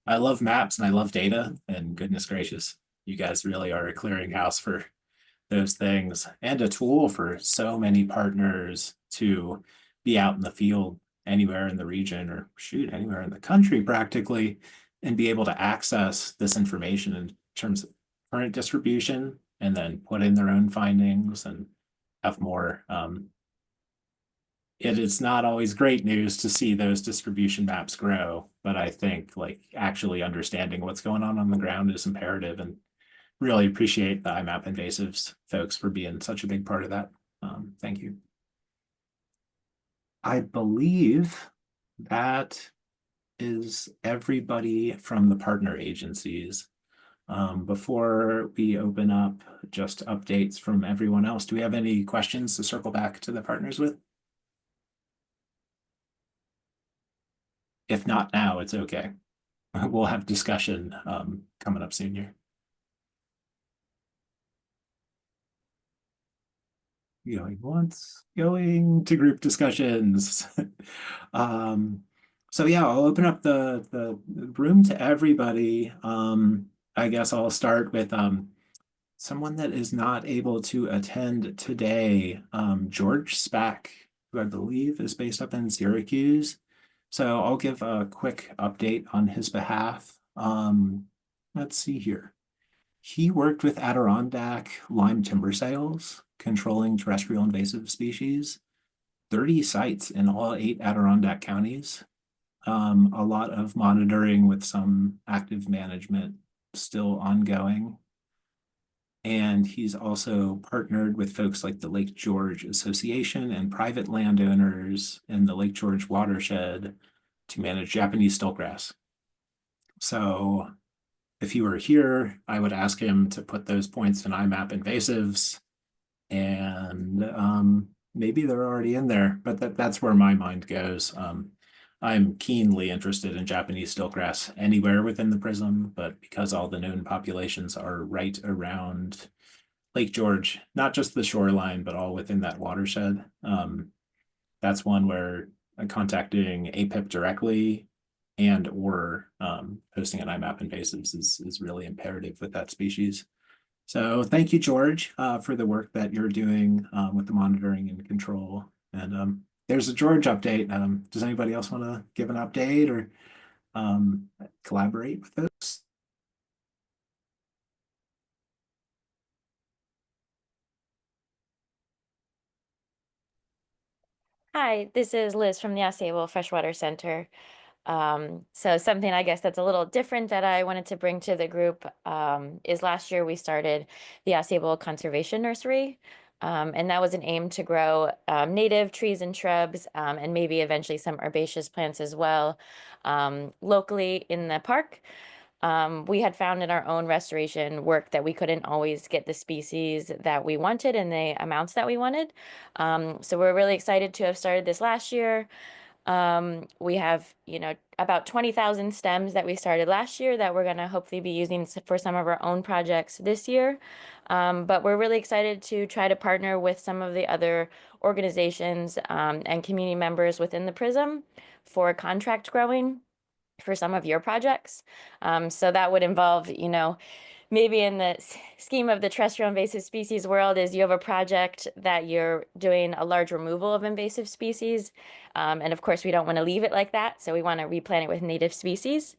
I love maps and I love data, and goodness gracious, you guys really are a clearinghouse for those things and a tool for so many partners to be out in the field anywhere in the region, or shoot, anywhere in the country practically, and be able to access this information in terms of current distribution and then put in their own findings and have more. It is not always great news to see those distribution maps grow, but I think like actually understanding what's going on the ground is imperative, and really appreciate the IMAP Invasives folks for being such a big part of that. Thank you. I believe that is everybody from the partner agencies. Before we open up just updates from everyone else, do we have any questions to circle back to the partners with? If not now, it's okay. We'll have discussion coming up soon here. Going once, going to group discussions. So yeah, I'll open up the room to everybody. I guess I'll start with someone that is not able to attend today, George Spack, who I believe is based up in Syracuse. So I'll give a quick update on his behalf. Let's see here. He worked with Adirondack lime timber sales, controlling terrestrial invasive species, 30 sites in all 8 Adirondack counties, a lot of monitoring with some active management still ongoing. And he's also partnered with folks like the Lake George Association and private landowners in the Lake George watershed to manage Japanese stiltgrass. So if he were here, I would ask him to put those points in IMAP Invasives, and maybe they're already in there, but that's where my mind goes. I'm keenly interested in Japanese stiltgrass anywhere within the PRISM, but because all the known populations are right around Lake George, not just the shoreline, but all within that watershed, that's one where contacting APIP directly and or posting an IMAP Invasives is really imperative with that species. So thank you, George, for the work that you're doing with the monitoring and control. And there's a George update. Does anybody else want to give an update or collaborate with folks? Hi, this is Liz from the Osceola Freshwater Center. So something I guess that's a little different that I wanted to bring to the group is last year we started the Osceola Conservation Nursery. And that was an aim to grow native trees and shrubs and maybe eventually some herbaceous plants as well locally in the park. We had found in our own restoration work that we couldn't always get the species that we wanted and the amounts that we wanted. So we're really excited to have started this last year. We have, about 20,000 stems that we started last year that we're going to hopefully be using for some of our own projects this year. But we're really excited to try to partner with some of the other organizations and community members within the PRISM for contract growing for some of your projects. So that would involve, maybe in the scheme of the terrestrial invasive species world is you have a project that you're doing a large removal of invasive species. And of course, we don't want to leave it like that. So we want to replant it with native species.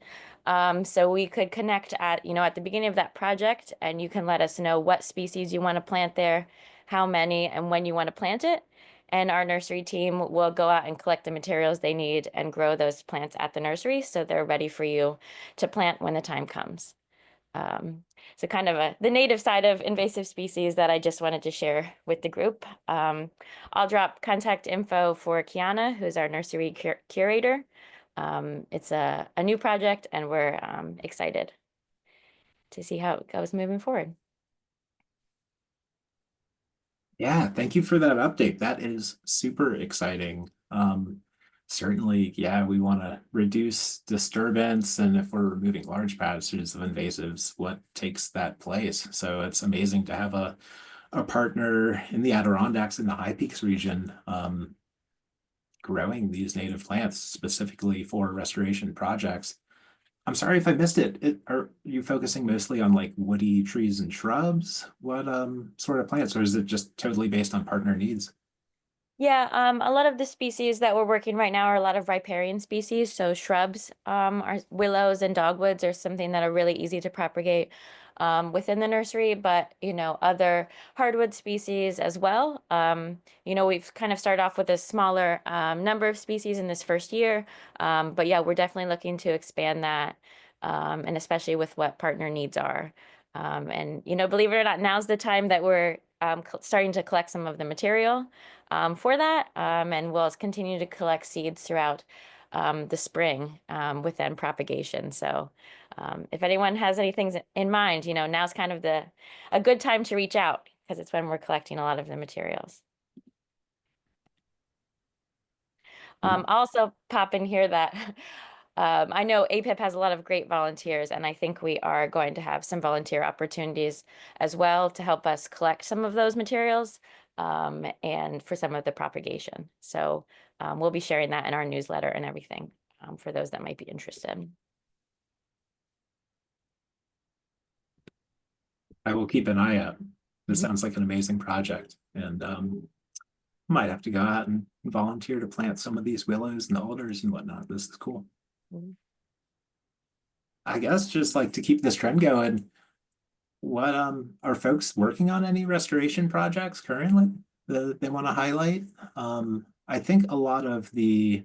So we could connect at the beginning of that project, and you can let us know what species you want to plant there, how many, and when you want to plant it. And our nursery team will go out and collect the materials they need and grow those plants at the nursery so they're ready for you to plant when the time comes. So kind of the native side of invasive species that I just wanted to share with the group. I'll drop contact info for Kiana, who's our nursery curator. It's a new project, and we're excited to see how it goes moving forward. Yeah, thank you for that update. That is super exciting. Certainly, yeah, we want to reduce disturbance, and if we're removing large patches of invasives, what takes that place? So it's amazing to have a partner in the Adirondacks in the High Peaks region growing these native plants specifically for restoration projects. I'm sorry if I missed it. Are you focusing mostly on like woody trees and shrubs? What sort of plants, or is it just totally based on partner needs? Yeah, a lot of the species that we're working right now are a lot of riparian species. So shrubs, are willows and dogwoods are something that are really easy to propagate within the nursery, but other hardwood species as well. We've kind of started off with a smaller number of species in this first year, but yeah, we're definitely looking to expand that, and especially with what partner needs are. And believe it or not, now's the time that we're starting to collect some of the material for that, and we'll continue to collect seeds throughout the spring with then propagation. So if anyone has any things in mind, now's kind of a good time to reach out because it's when we're collecting a lot of the materials. I'll also pop in here that I know APIP has a lot of great volunteers, and I think we are going to have some volunteer opportunities as well to help us collect some of those materials and for some of the propagation. So we'll be sharing that in our newsletter and everything for those that might be interested. I will keep an eye out. This sounds like an amazing project, and might have to go out and volunteer to plant some of these willows and alders and whatnot. This is cool. I guess just like to keep this trend going, what are folks working on any restoration projects currently that they want to highlight? I think a lot of the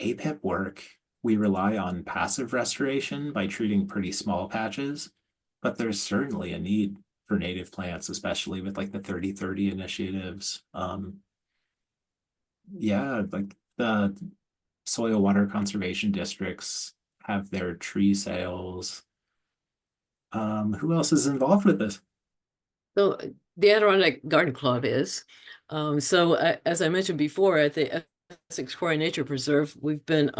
APIP work, we rely on passive restoration by treating pretty small patches, but there's certainly a need for native plants, especially with like the 30-30 initiatives. Yeah, like the soil water conservation districts have their tree sales. Who else is involved with this? So the Adirondack Garden Club is. As I mentioned before, at the Essex Quarry Nature Preserve, we've been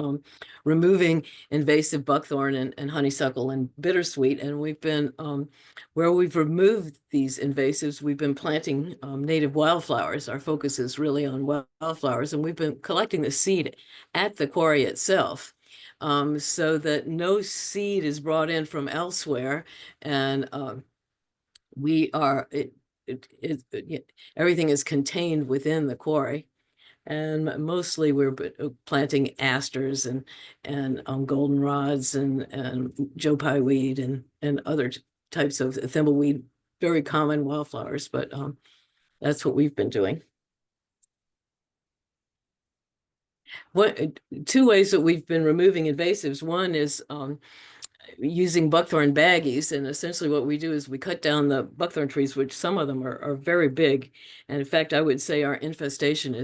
removing invasive buckthorn and honeysuckle and bittersweet, and we've been where we've removed these invasives, we've been planting native wildflowers. Our focus is really on wildflowers, and we've been collecting the seed at the quarry itself. So that no seed is brought in from elsewhere, and everything is contained within the quarry, and mostly we're planting asters and goldenrods and Joe Pye weed and other types of thimbleweed, very common wildflowers, but that's what we've been doing. Two ways that we've been removing invasives. One is using buckthorn baggies, and essentially what we do is we cut down the buckthorn trees, which some of them are very big, and in fact I would say our infestation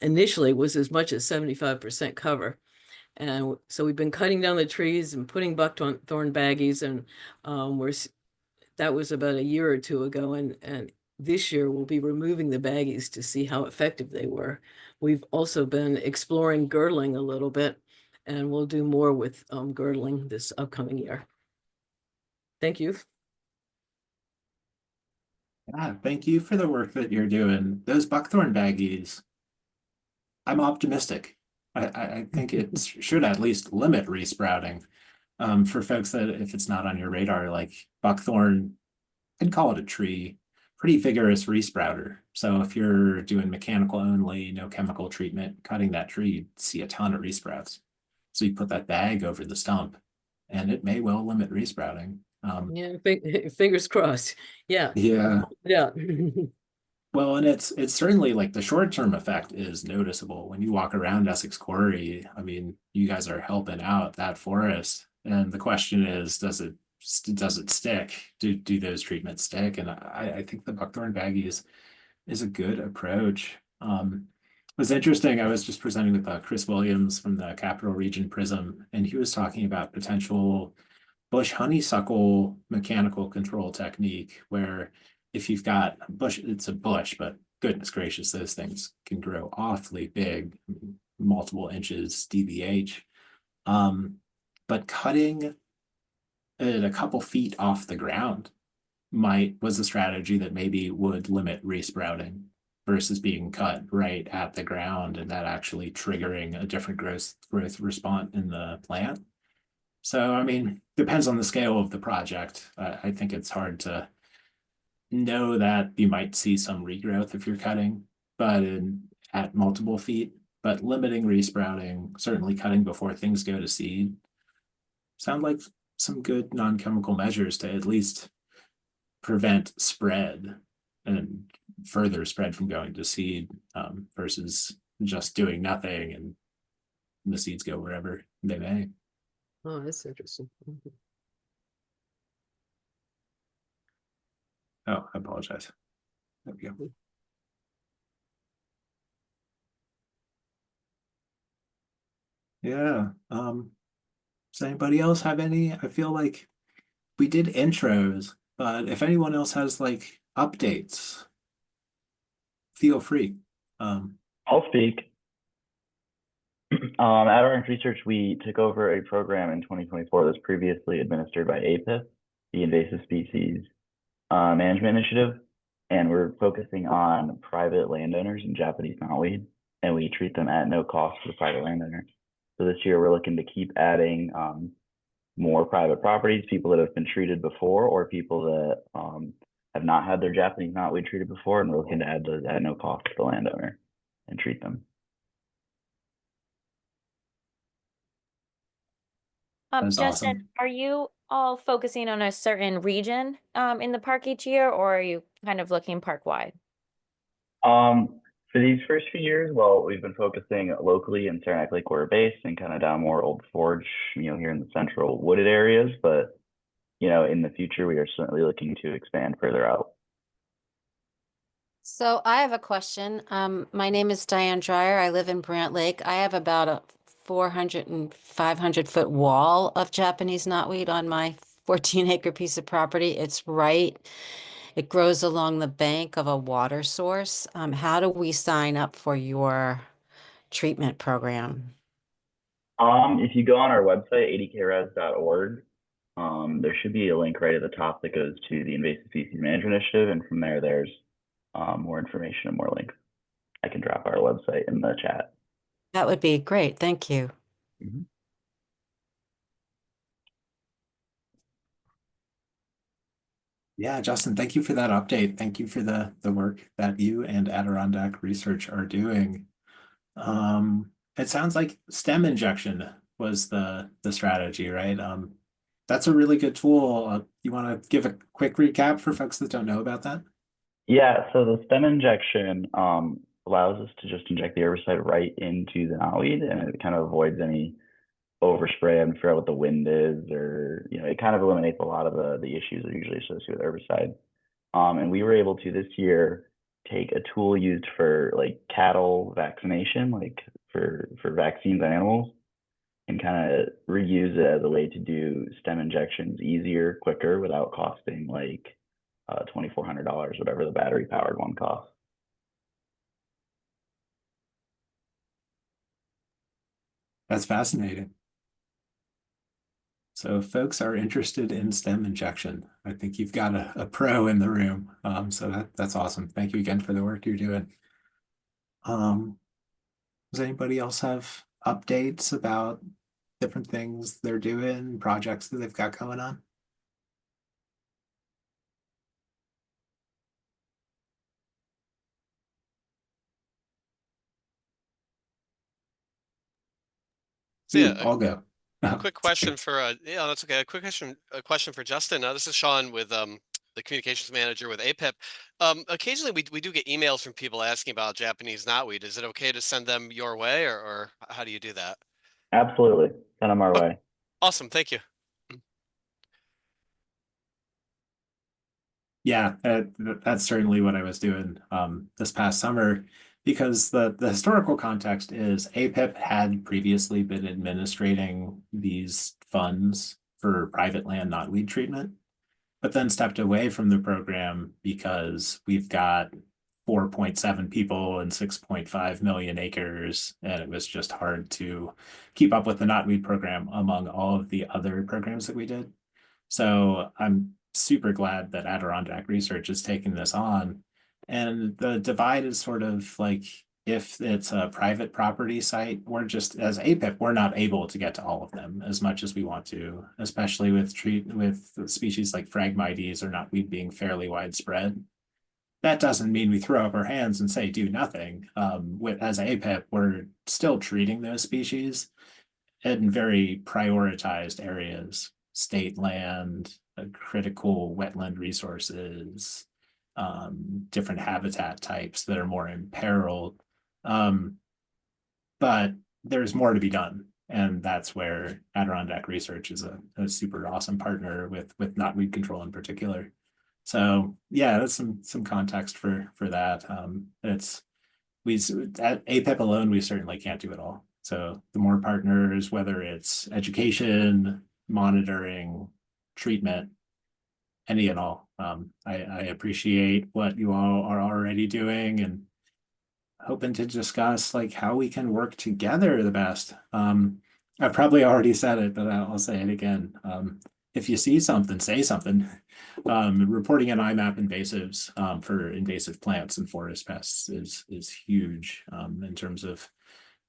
initially was as much as 75% cover, and so we've been cutting down the trees and putting buckthorn baggies, and that was about a year or two ago, and this year we'll be removing the baggies to see how effective they were. We've also been exploring girdling a little bit, and we'll do more with girdling this upcoming year. Thank you. Yeah, thank you for the work that you're doing. Those buckthorn baggies, I'm optimistic. I think it should at least limit resprouting. For folks that, if it's not on your radar, like buckthorn, I'd call it a tree, pretty vigorous resprouter. So if you're doing mechanical only, no chemical treatment, cutting that tree, you'd see a ton of resprouts. So you put that bag over the stump, and it may well limit resprouting. Yeah, fingers crossed. Yeah. Yeah. Yeah. Well, and it's certainly like the short-term effect is noticeable when you walk around Essex Quarry. I mean, you guys are helping out that forest, and the question is, does it stick? Do those treatments stick? And I think the buckthorn baggies is a good approach. It was interesting. I was just presenting with Chris Williams from the Capital Region PRISM, and he was talking about potential bush honeysuckle mechanical control technique, where if you've got bush, it's a bush, but goodness gracious, those things can grow awfully big, multiple inches DBH. But cutting it a couple feet off the ground was a strategy that maybe would limit resprouting versus being cut right at the ground, and that actually triggering a different growth response in the plant. So, I mean, depends on the scale of the project. I think it's hard to know that you might see some regrowth if you're cutting, but at multiple feet, but limiting resprouting, certainly cutting before things go to seed. Sound like some good non-chemical measures to at least prevent spread and further spread from going to seed, versus just doing nothing and the seeds go wherever they may. Oh, that's interesting. Oh, I apologize. There we go. Yeah. Does anybody else have any? I feel like we did intros, but if anyone else has like updates, feel free. I'll speak. At our research, we took over a program in 2024 that was previously administered by APIP, the Invasive Species Management Initiative, and we're focusing on private landowners and Japanese knotweed, and we treat them at no cost for the private landowner. So this year, we're looking to keep adding more private properties, people that have been treated before, or people that have not had their Japanese knotweed treated before, and we're looking to add those at no cost to the landowner and treat them. That's Justin, awesome. are you all focusing on a certain region in the park each year, or are you kind of looking park-wide? For these first few years, well, we've been focusing locally in Saranac Lake Quarter Base and kind of down more Old Forge, here in the central wooded areas. But, in the future, we are certainly looking to expand further out. So I have a question. My name is Diane Dreyer. I live in Brant Lake. I have about a 400 and 500 foot wall of Japanese knotweed on my 14-acre piece of property. It grows along the bank of a water source. How do we sign up for your treatment program? If you go on our website, adkres.org, there should be a link right at the top that goes to the Invasive Species Management Initiative, and from there, there's more information and more links. I can drop our website in the chat. That would be great. Thank you. Mm-hmm. Yeah, Justin, thank you for that update. Thank you for the work that you and Adirondack Research are doing. It sounds like stem injection was the strategy, right? That's a really good tool. You want to give a quick recap for folks that don't know about that? Yeah, so the stem injection allows us to just inject the herbicide right into the knotweed, and it kind of avoids any overspray and figure out what the wind is, or it kind of eliminates a lot of the issues that are usually associated with herbicide. And we were able to this year take a tool used for like cattle vaccination, like for vaccines on animals, and kind of reuse it as a way to do stem injections easier, quicker, without costing like $2,400, whatever the battery powered one costs. That's fascinating. So if folks are interested in stem injection, I think you've got a pro in the room. So that's awesome. Thank you again for the work you're doing. Does anybody else have updates about different things they're doing, projects that they've got going on? So yeah, I'll go. Quick question for that's okay. A question for Justin. This is Sean with the communications manager with APIP. Occasionally we do get emails from people asking about Japanese knotweed. Is it okay to send them your way, or how do you do that? Absolutely, send them our way. Awesome, thank you. Yeah, that's certainly what I was doing this past summer, because the historical context is APIP had previously been administrating these funds for private land knotweed treatment, but then stepped away from the program because we've got 4.7 people and 6.5 million acres, and it was just hard to keep up with the knotweed program among all of the other programs that we did. So I'm super glad that Adirondack Research is taking this on. And the divide is sort of like, if it's a private property site, we're just, as APIP, we're not able to get to all of them as much as we want to, especially with species like Phragmites or knotweed being fairly widespread. that doesn't mean we throw up our hands and say do nothing. As APIP, we're still treating those species in very prioritized areas, state land, critical wetland resources, different habitat types that are more imperiled. But there's more to be done. And that's where Adirondack Research is a super awesome partner with knotweed control in particular. So yeah, that's some context for that. At APIP alone, we certainly can't do it all. So the more partners, whether it's education, monitoring, treatment, any and all. I appreciate what you all are already doing and hoping to discuss like how we can work together the best. I've probably already said it, but I'll say it again. If you see something, say something. Reporting an IMAP invasives for invasive plants and forest pests is huge in terms of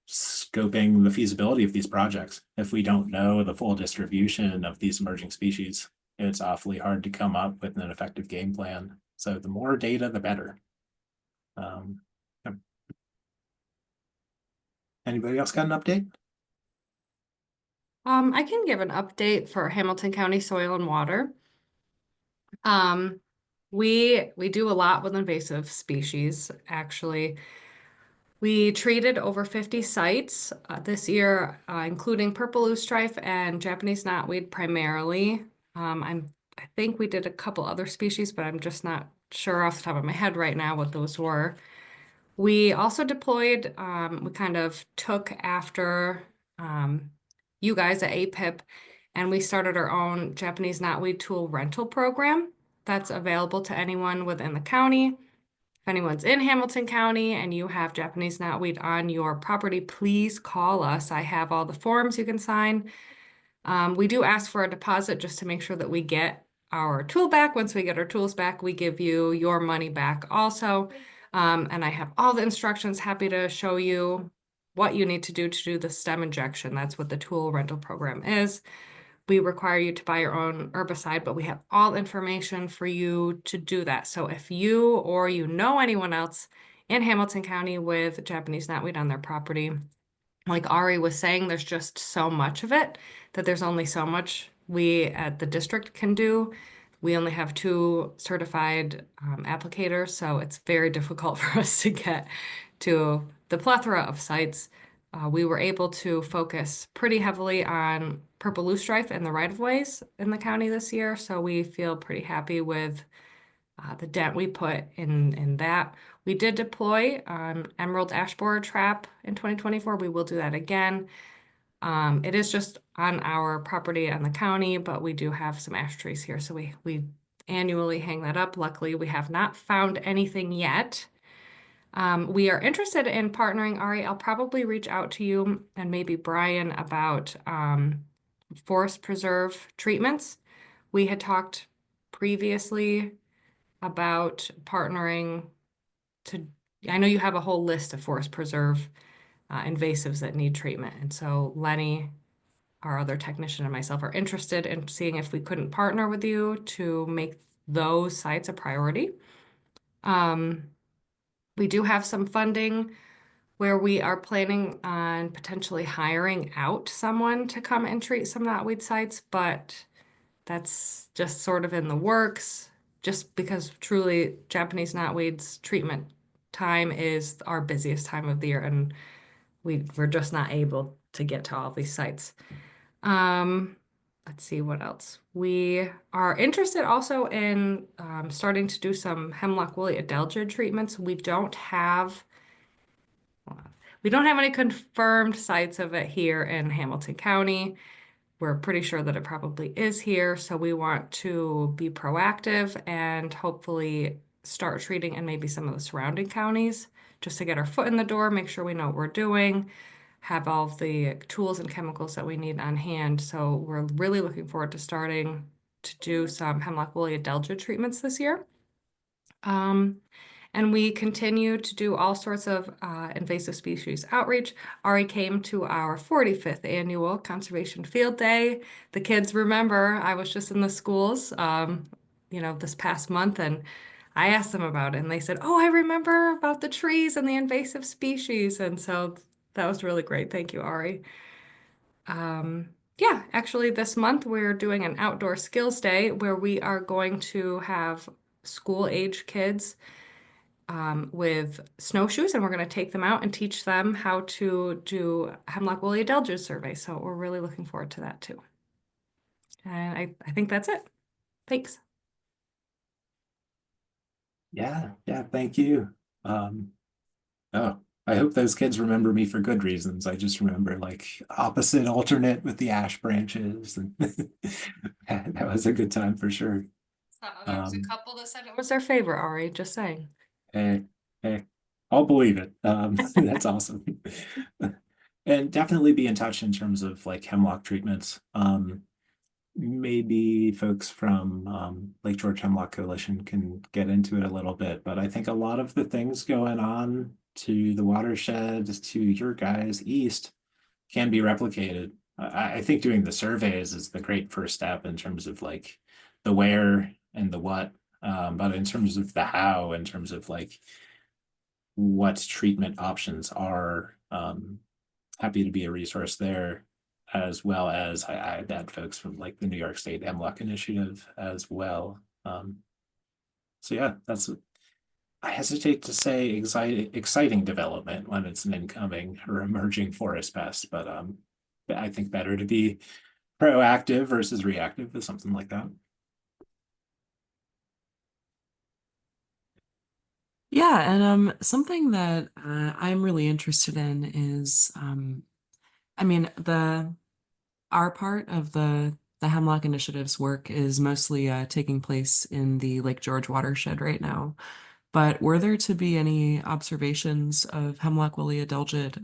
scoping the feasibility of these projects. If we don't know the full distribution of these emerging species, it's awfully hard to come up with an effective game plan. So the more data, the better. Yep. Anybody else got an update? I can give an update for Hamilton County Soil and Water. We do a lot with invasive species, actually. We treated over 50 sites this year, including purple loosestrife and Japanese knotweed primarily. I think we did a couple other species, but I'm just not sure off the top of my head right now what those were. We also deployed, we kind of took after you guys at APIP, and we started our own Japanese knotweed tool rental program that's available to anyone within the county. If anyone's in Hamilton County and you have Japanese knotweed on your property, please call us. I have all the forms you can sign. We do ask for a deposit just to make sure that we get our tool back. Once we get our tools back, we give you your money back also. And I have all the instructions, happy to show you what you need to do the stem injection. That's what the tool rental program is. We require you to buy your own herbicide, but we have all information for you to do that. So if you or you know anyone else in Hamilton County with Japanese knotweed on their property, like Ari was saying, there's just so much of it that there's only so much we at the district can do. We only have 2 certified applicators, so it's very difficult for us to get to the plethora of sites. We were able to focus pretty heavily on purple loosestrife and the right-of-ways in the county this year, so we feel pretty happy with the dent we put in that. We did deploy emerald ash borer trap in 2024. We will do that again. It is just on our property on the county, but we do have some ash trees here, so we annually hang that up. Luckily, we have not found anything yet. We are interested in partnering. Ari, I'll probably reach out to you and maybe Brian about forest preserve treatments. We had talked previously about partnering I know you have a whole list of forest preserve invasives that need treatment. And so Lenny, our other technician, and myself are interested in seeing if we couldn't partner with you to make those sites a priority. We do have some funding where we are planning on potentially hiring out someone to come and treat some knotweed sites, but that's just sort of in the works, just because truly Japanese knotweed's treatment time is our busiest time of the year, and we're just not able to get to all these sites. Let's see what else. We are interested also in starting to do some hemlock woolly adelgid treatments. We don't have any confirmed sites of it here in Hamilton County. We're pretty sure that it probably is here, so we want to be proactive and hopefully start treating in maybe some of the surrounding counties just to get our foot in the door, make sure we know what we're doing, have all of the tools and chemicals that we need on hand. So we're really looking forward to starting to do some hemlock woolly adelgid treatments this year. And we continue to do all sorts of invasive species outreach. Ari came to our 45th annual Conservation Field Day. The kids remember I was just in the schools, this past month, and I asked them about it and they said, oh, I remember about the trees and the invasive species. And so that was really great. Thank you, Ari. Yeah, actually this month we're doing an outdoor skills day where we are going to have school age kids with snowshoes, and we're going to take them out and teach them how to do hemlock woolly adelgid survey. So we're really looking forward to that too. And I think that's it. Thanks. Yeah, thank you. Oh, I hope those kids remember me for good reasons. I just remember like opposite alternate with the ash branches, and that was a good time for sure. There was a couple that said it was their favorite, Ari, just saying. Hey, I'll believe it. That's awesome. And definitely be in touch in terms of like hemlock treatments. Maybe folks from Lake George Hemlock Coalition can get into it a little bit, but I think a lot of the things going on to the watershed to your guys east can be replicated. I think doing the surveys is the great first step in terms of like the where and the what, but in terms of the how, in terms of like what treatment options are, happy to be a resource there, as well as I've had folks from like the New York State Hemlock Initiative as well. So yeah, that's, I hesitate to say exciting development when it's an incoming or emerging forest pest, but I think better to be proactive versus reactive with something like that. Yeah, and something that I'm really interested in is, I mean, our part of the Hemlock Initiative's work is mostly taking place in the Lake George watershed right now. But were there to be any observations of hemlock woolly adelgid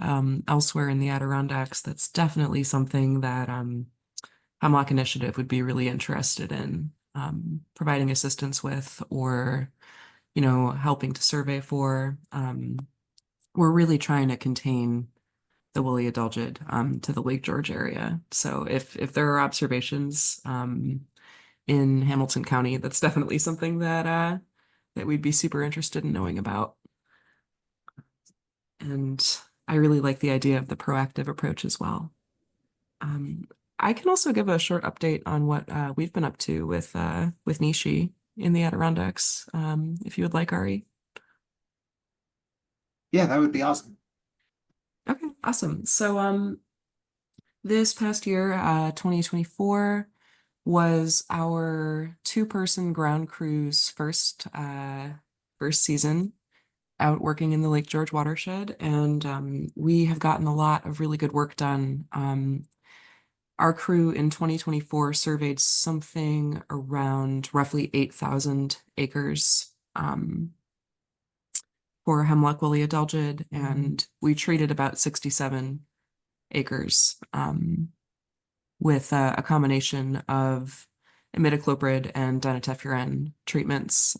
elsewhere in the Adirondacks, that's definitely something that Hemlock Initiative would be really interested in providing assistance with, or helping to survey for. We're really trying to contain the woolly adelgid to the Lake George area. So if there are observations in Hamilton County, that's definitely something that that we'd be super interested in knowing about. And I really like the idea of the proactive approach as well. I can also give a short update on what we've been up to with Nishi in the Adirondacks, if you would like, Ari. Yeah, that would be awesome. Okay, awesome. So this past year, 2024, was our two-person ground crew's first season out working in the Lake George watershed, and we have gotten a lot of really good work done. Our crew in 2024 surveyed something around roughly 8,000 acres for hemlock woolly adelgid, and we treated about 67 acres with a combination of imidacloprid and dinotefuran treatments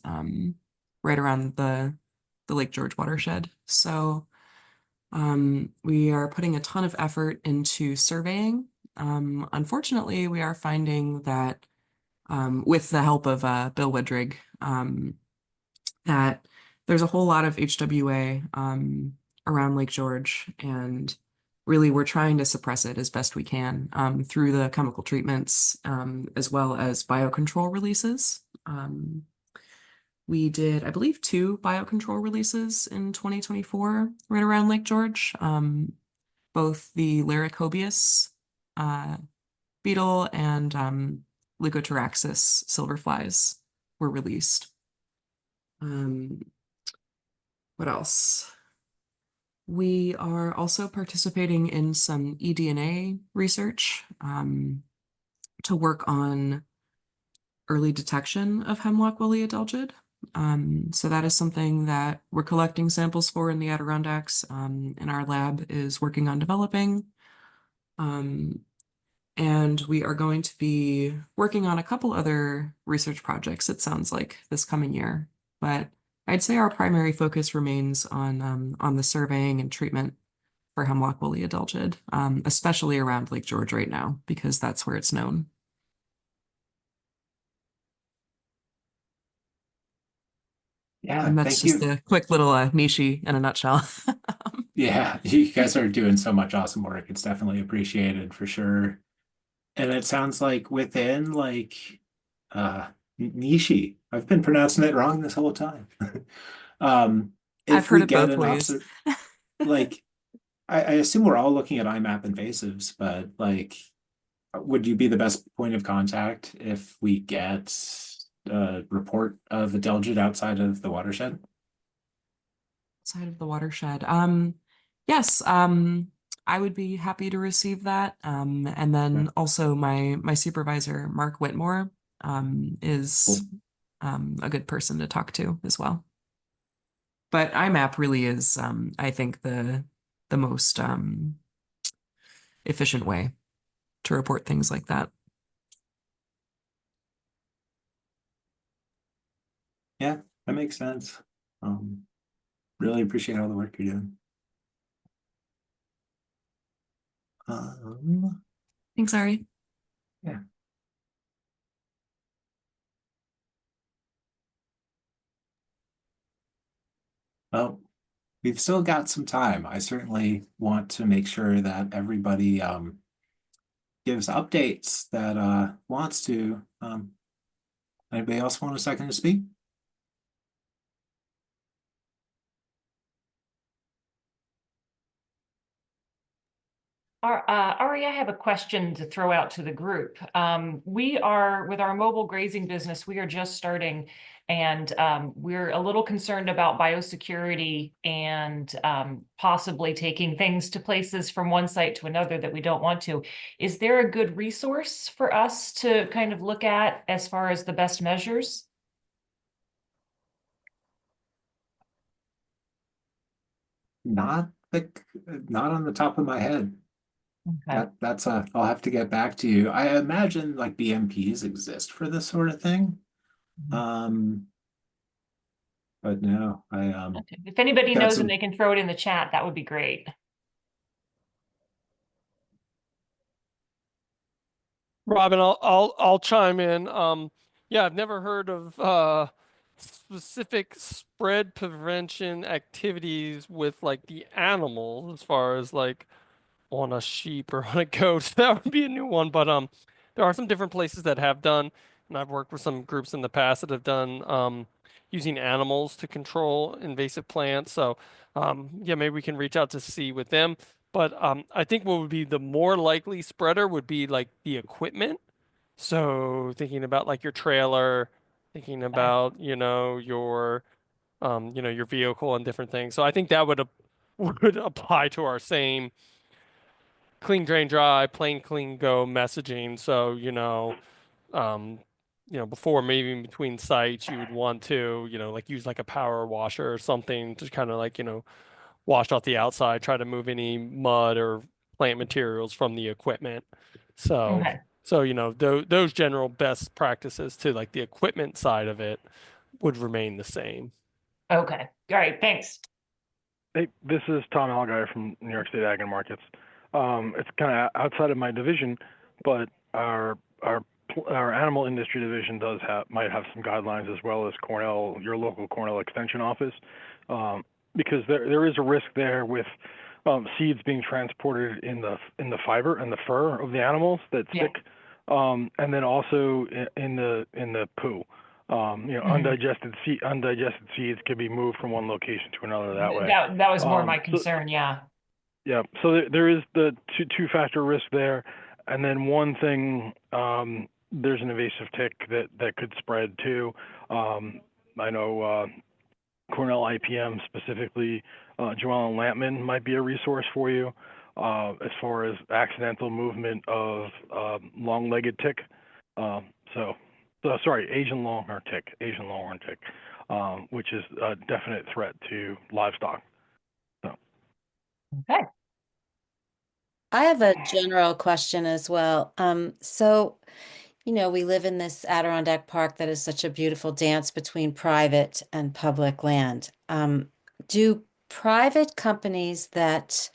right around the Lake George watershed. So we are putting a ton of effort into surveying. Unfortunately, we are finding that with the help of Bill Wedrig, that there's a whole lot of HWA around Lake George, and really we're trying to suppress it as best we can through the chemical treatments as well as biocontrol releases. We did, I believe, 2 biocontrol releases in 2024 right around Lake George. Both the Laricobius beetle and Leucotoraxis silverflies were released. What else? We are also participating in some eDNA research to work on early detection of hemlock woolly adelgid. So that is something that we're collecting samples for in the Adirondacks, and our lab is working on developing. And we are going to be working on a couple other research projects, it sounds like, this coming year. But I'd say our primary focus remains on the surveying and treatment for hemlock woolly adelgid, especially around Lake George right now, because that's where it's known. Yeah, And that's thank just you. a quick little niche in a nutshell. Yeah, you guys are doing so much awesome work. It's definitely appreciated for sure. And it sounds like within like niche. I've been pronouncing it wrong this whole time. Um, I've if heard we it get both an ways. like I assume we're all looking at IMAP invasives, but like would you be the best point of contact if we get a report of a deluge outside of the watershed? Side of the watershed. Yes, I would be happy to receive that. And then also my supervisor, Mark Whitmore, is a good person to talk to as well. But IMAP really is, I think, the most efficient way to report things like that. Yeah, that makes sense. Really appreciate all the work you're doing. Thanks, Ari. Yeah. Well, we've still got some time. I certainly want to make sure that everybody gives updates that wants to. Anybody else want a second to speak? Ari, I have a question to throw out to the group. We are, with our mobile grazing business, we are just starting, and we're a little concerned about biosecurity and possibly taking things to places from one site to another that we don't want to. Is there a good resource for us to kind of look at as far as the best measures? Not on the top of my head. Okay. That's I'll have to get back to you. I imagine like BMPs exist for this sort of thing. But no, If anybody got knows and some. they can throw it in the chat, that would be great. Robin, I'll chime in. Yeah, I've never heard of specific spread prevention activities with like the animals as far as like on a sheep or on a goat. That would be a new one. But there are some different places that have done, and I've worked with some groups in the past that have done using animals to control invasive plants. So yeah, maybe we can reach out to see with them. But I think what would be the more likely spreader would be like the equipment. So thinking about like your trailer, thinking about, your vehicle and different things. So I think that would apply to our same clean, drain, dry, plain, clean, go messaging. So, before maybe between sites, you would want to, like use like a power washer or something to kind of like, wash off the outside, try to move any mud or plant materials from the equipment. So, Okay. those general best practices to like the equipment side of it would remain the same. Okay. All right. Thanks. Hey, this is Tom Algeier from New York State Ag and Markets. It's kind of outside of my division, but our animal industry division might have some guidelines, as well as Cornell, your local Cornell Extension office, because there is a risk there with seeds being transported in the fiber and the fur of the animals that stick, and then also in the poo. Undigested seeds can be moved from one location to another that way. That was more my concern. Yeah. Yeah. So there is the two-factor risk there, and then one thing, there's an invasive tick that could spread too. I know Cornell IPM specifically, Joellen Lampman might be a resource for you as far as accidental movement of long-legged tick. Sorry, Asian longhorn tick, which is a definite threat to livestock. Okay. I have a general question as well. So, we live in this Adirondack Park that is such a beautiful dance between private and public land. Do private companies that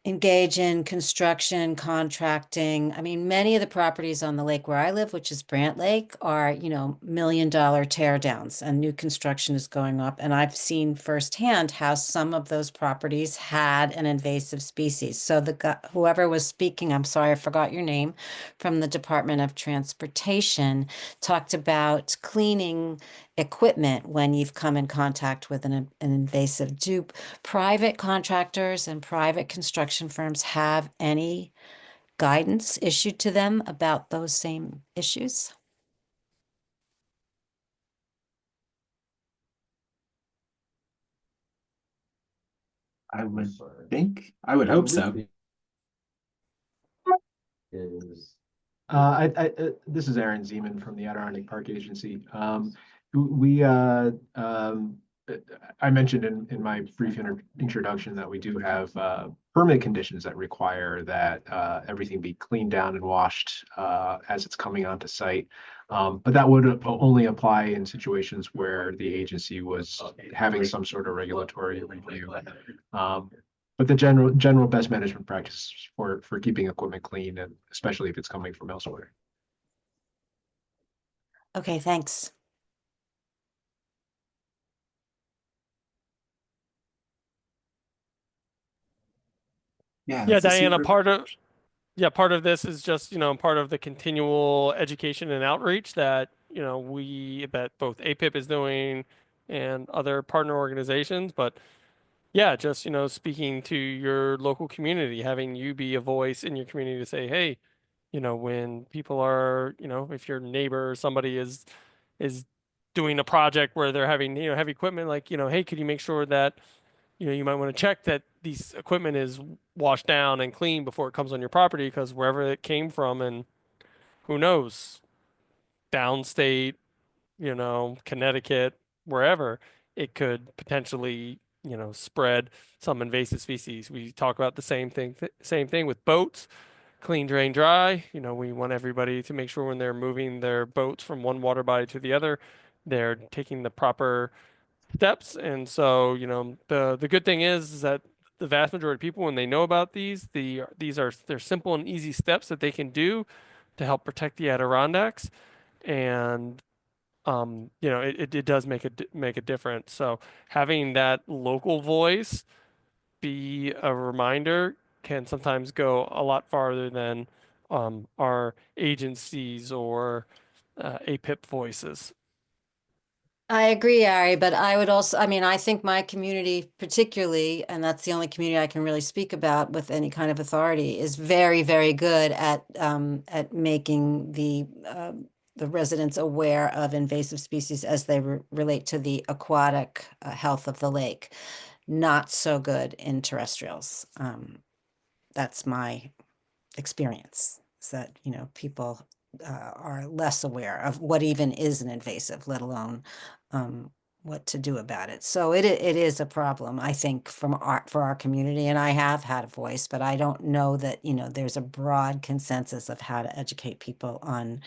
engage in construction, contracting. I mean, many of the properties on the lake where I live, which is Brant Lake, are, $1 million tear downs and new construction is going up. And I've seen firsthand how some of those properties had an invasive species. So whoever was speaking, I'm sorry, I forgot your name, from the Department of Transportation, talked about cleaning equipment when you've come in contact with an invasive. Do private contractors and private construction firms have any guidance issued to them about those same issues? I would hope so. This is Aaron Zeman from the Adirondack Park Agency. I mentioned in my brief introduction that we do have permit conditions that require that everything be cleaned down and washed as it's coming onto site. But that would only apply in situations where the agency was having some sort of regulatory review. But the general best management practice for keeping equipment clean, and especially if it's coming from elsewhere. Okay, thanks. Yeah, that's a Diana, super- part of this is just, part of the continual education and outreach that, that both APIP is doing and other partner organizations. But yeah, just, speaking to your local community, having you be a voice in your community to say, hey, when people are, if your neighbor or somebody is doing a project where they're having, heavy equipment, like, hey, could you make sure that, you might want to check that these equipment is washed down and clean before it comes on your property, because wherever it came from, and who knows, downstate, Connecticut, wherever, it could potentially, spread some invasive species. We talk about the same thing with boats, clean, drain, dry. We want everybody to make sure when they're moving their boats from one water body to the other, they're taking the proper steps. And so, the good thing is that the vast majority of people, when they know about they're simple and easy steps that they can do to help protect the Adirondacks. And it does make a difference. So having that local voice be a reminder can sometimes go a lot farther than our agencies or APIP voices. I agree, Ari, but I would also, I think my community particularly, and that's the only community I can really speak about with any kind of authority, is very, very good at making the residents aware of invasive species as they relate to the aquatic health of the lake. Not so good in terrestrials. That's my experience, is that, people are less aware of what even is an invasive, let alone what to do about it. So it is a problem, I think, for our community, and I have had a voice, but I don't know that, there's a broad consensus of how to educate people on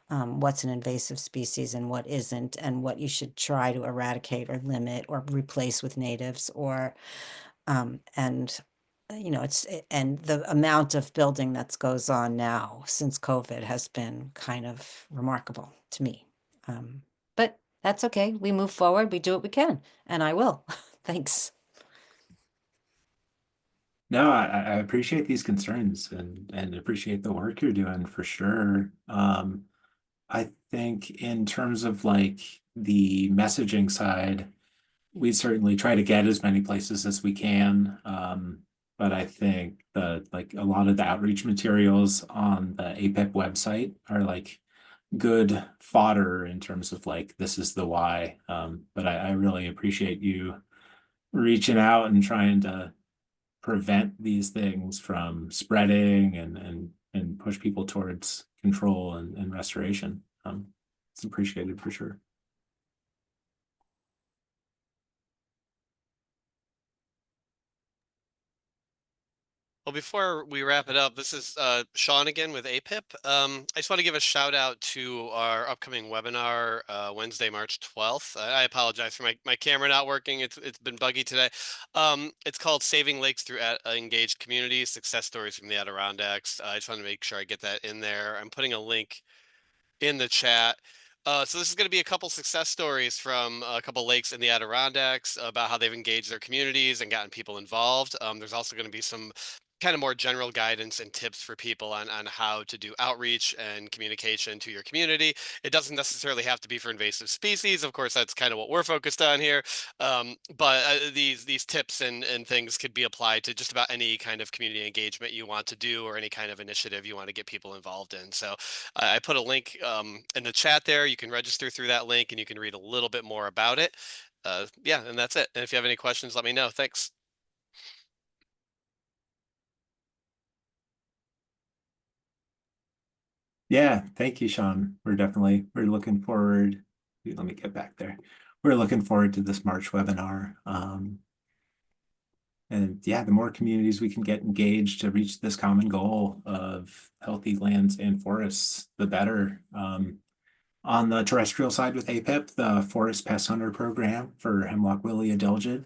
what's an invasive species and what isn't, and what you should try to eradicate or limit or replace with natives, or and and the amount of building that goes on now since COVID has been kind of remarkable to me. But that's okay. We move forward. We do what we can, and I will. Thanks. No, I appreciate these concerns and appreciate the work you're doing for sure. I think in terms of like the messaging side, we certainly try to get as many places as we can. But I think like a lot of the outreach materials on the APIP website are like good fodder in terms of like, this is the why. But I really appreciate you reaching out and trying to prevent these things from spreading and push people towards control and restoration. It's appreciated for sure. Well, before we wrap it up, this is Sean again with APIP. I just want to give a shout out to our upcoming webinar, Wednesday, March 12th. I apologize for my camera not working. It's been buggy today. It's called Saving Lakes Through Engaged Communities, Success Stories from the Adirondacks. I just want to make sure I get that in there. I'm putting a link in the chat. So this is going to be a couple success stories from a couple lakes in the Adirondacks about how they've engaged their communities and gotten people involved. There's also going to be some kind of more general guidance and tips for people on how to do outreach and communication to your community. It doesn't necessarily have to be for invasive species. Of course, that's kind of what we're focused on here. But these tips and things could be applied to just about any kind of community engagement you want to do or any kind of initiative you want to get people involved in. So I put a link in the chat there. You can register through that link and you can read a little bit more about it. Yeah, and that's it. And if you have any questions, let me know. Thanks. Yeah, thank you, Sean. We're looking forward. Let me get back there. We're looking forward to this March webinar. And yeah, the more communities we can get engaged to reach this common goal of healthy lands and forests, the better. On the terrestrial side with APIP, the Forest Pest Hunter program for hemlock woolly adelgid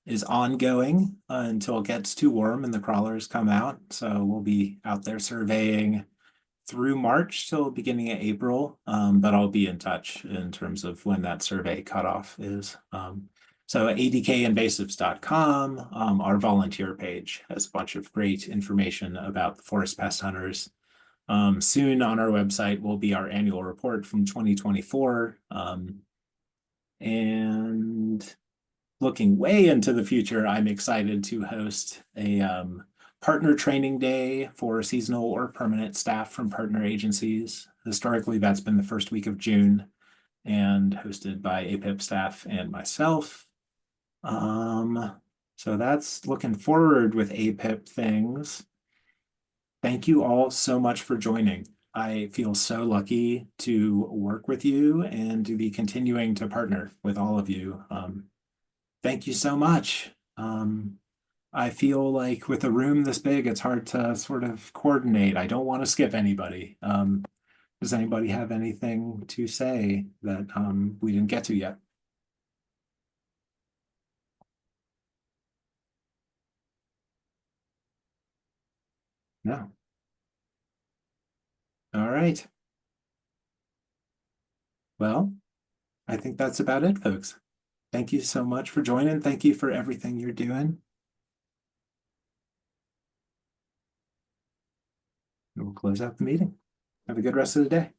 is ongoing until it gets too warm and the crawlers come out. So we'll be out there surveying through March till beginning of April, but I'll be in touch in terms of when that survey cutoff is. So adkinvasives.com, our volunteer page has a bunch of great information about the forest pest hunters. Soon on our website will be our annual report from 2024. And looking way into the future, I'm excited to host a partner training day for seasonal or permanent staff from partner agencies. Historically, that's been the first week of June and hosted by APIP staff and myself. So that's looking forward with APIP things. Thank you all so much for joining. I feel so lucky to work with you and to be continuing to partner with all of you. Thank you so much. I feel like with a room this big, it's hard to sort of coordinate. I don't want to skip anybody. Does anybody have anything to say that we didn't get to yet? No. All right. Well, I think that's about it, folks. Thank you so much for joining. Thank you for everything you're doing. We'll close out the meeting. Have a good rest of the day.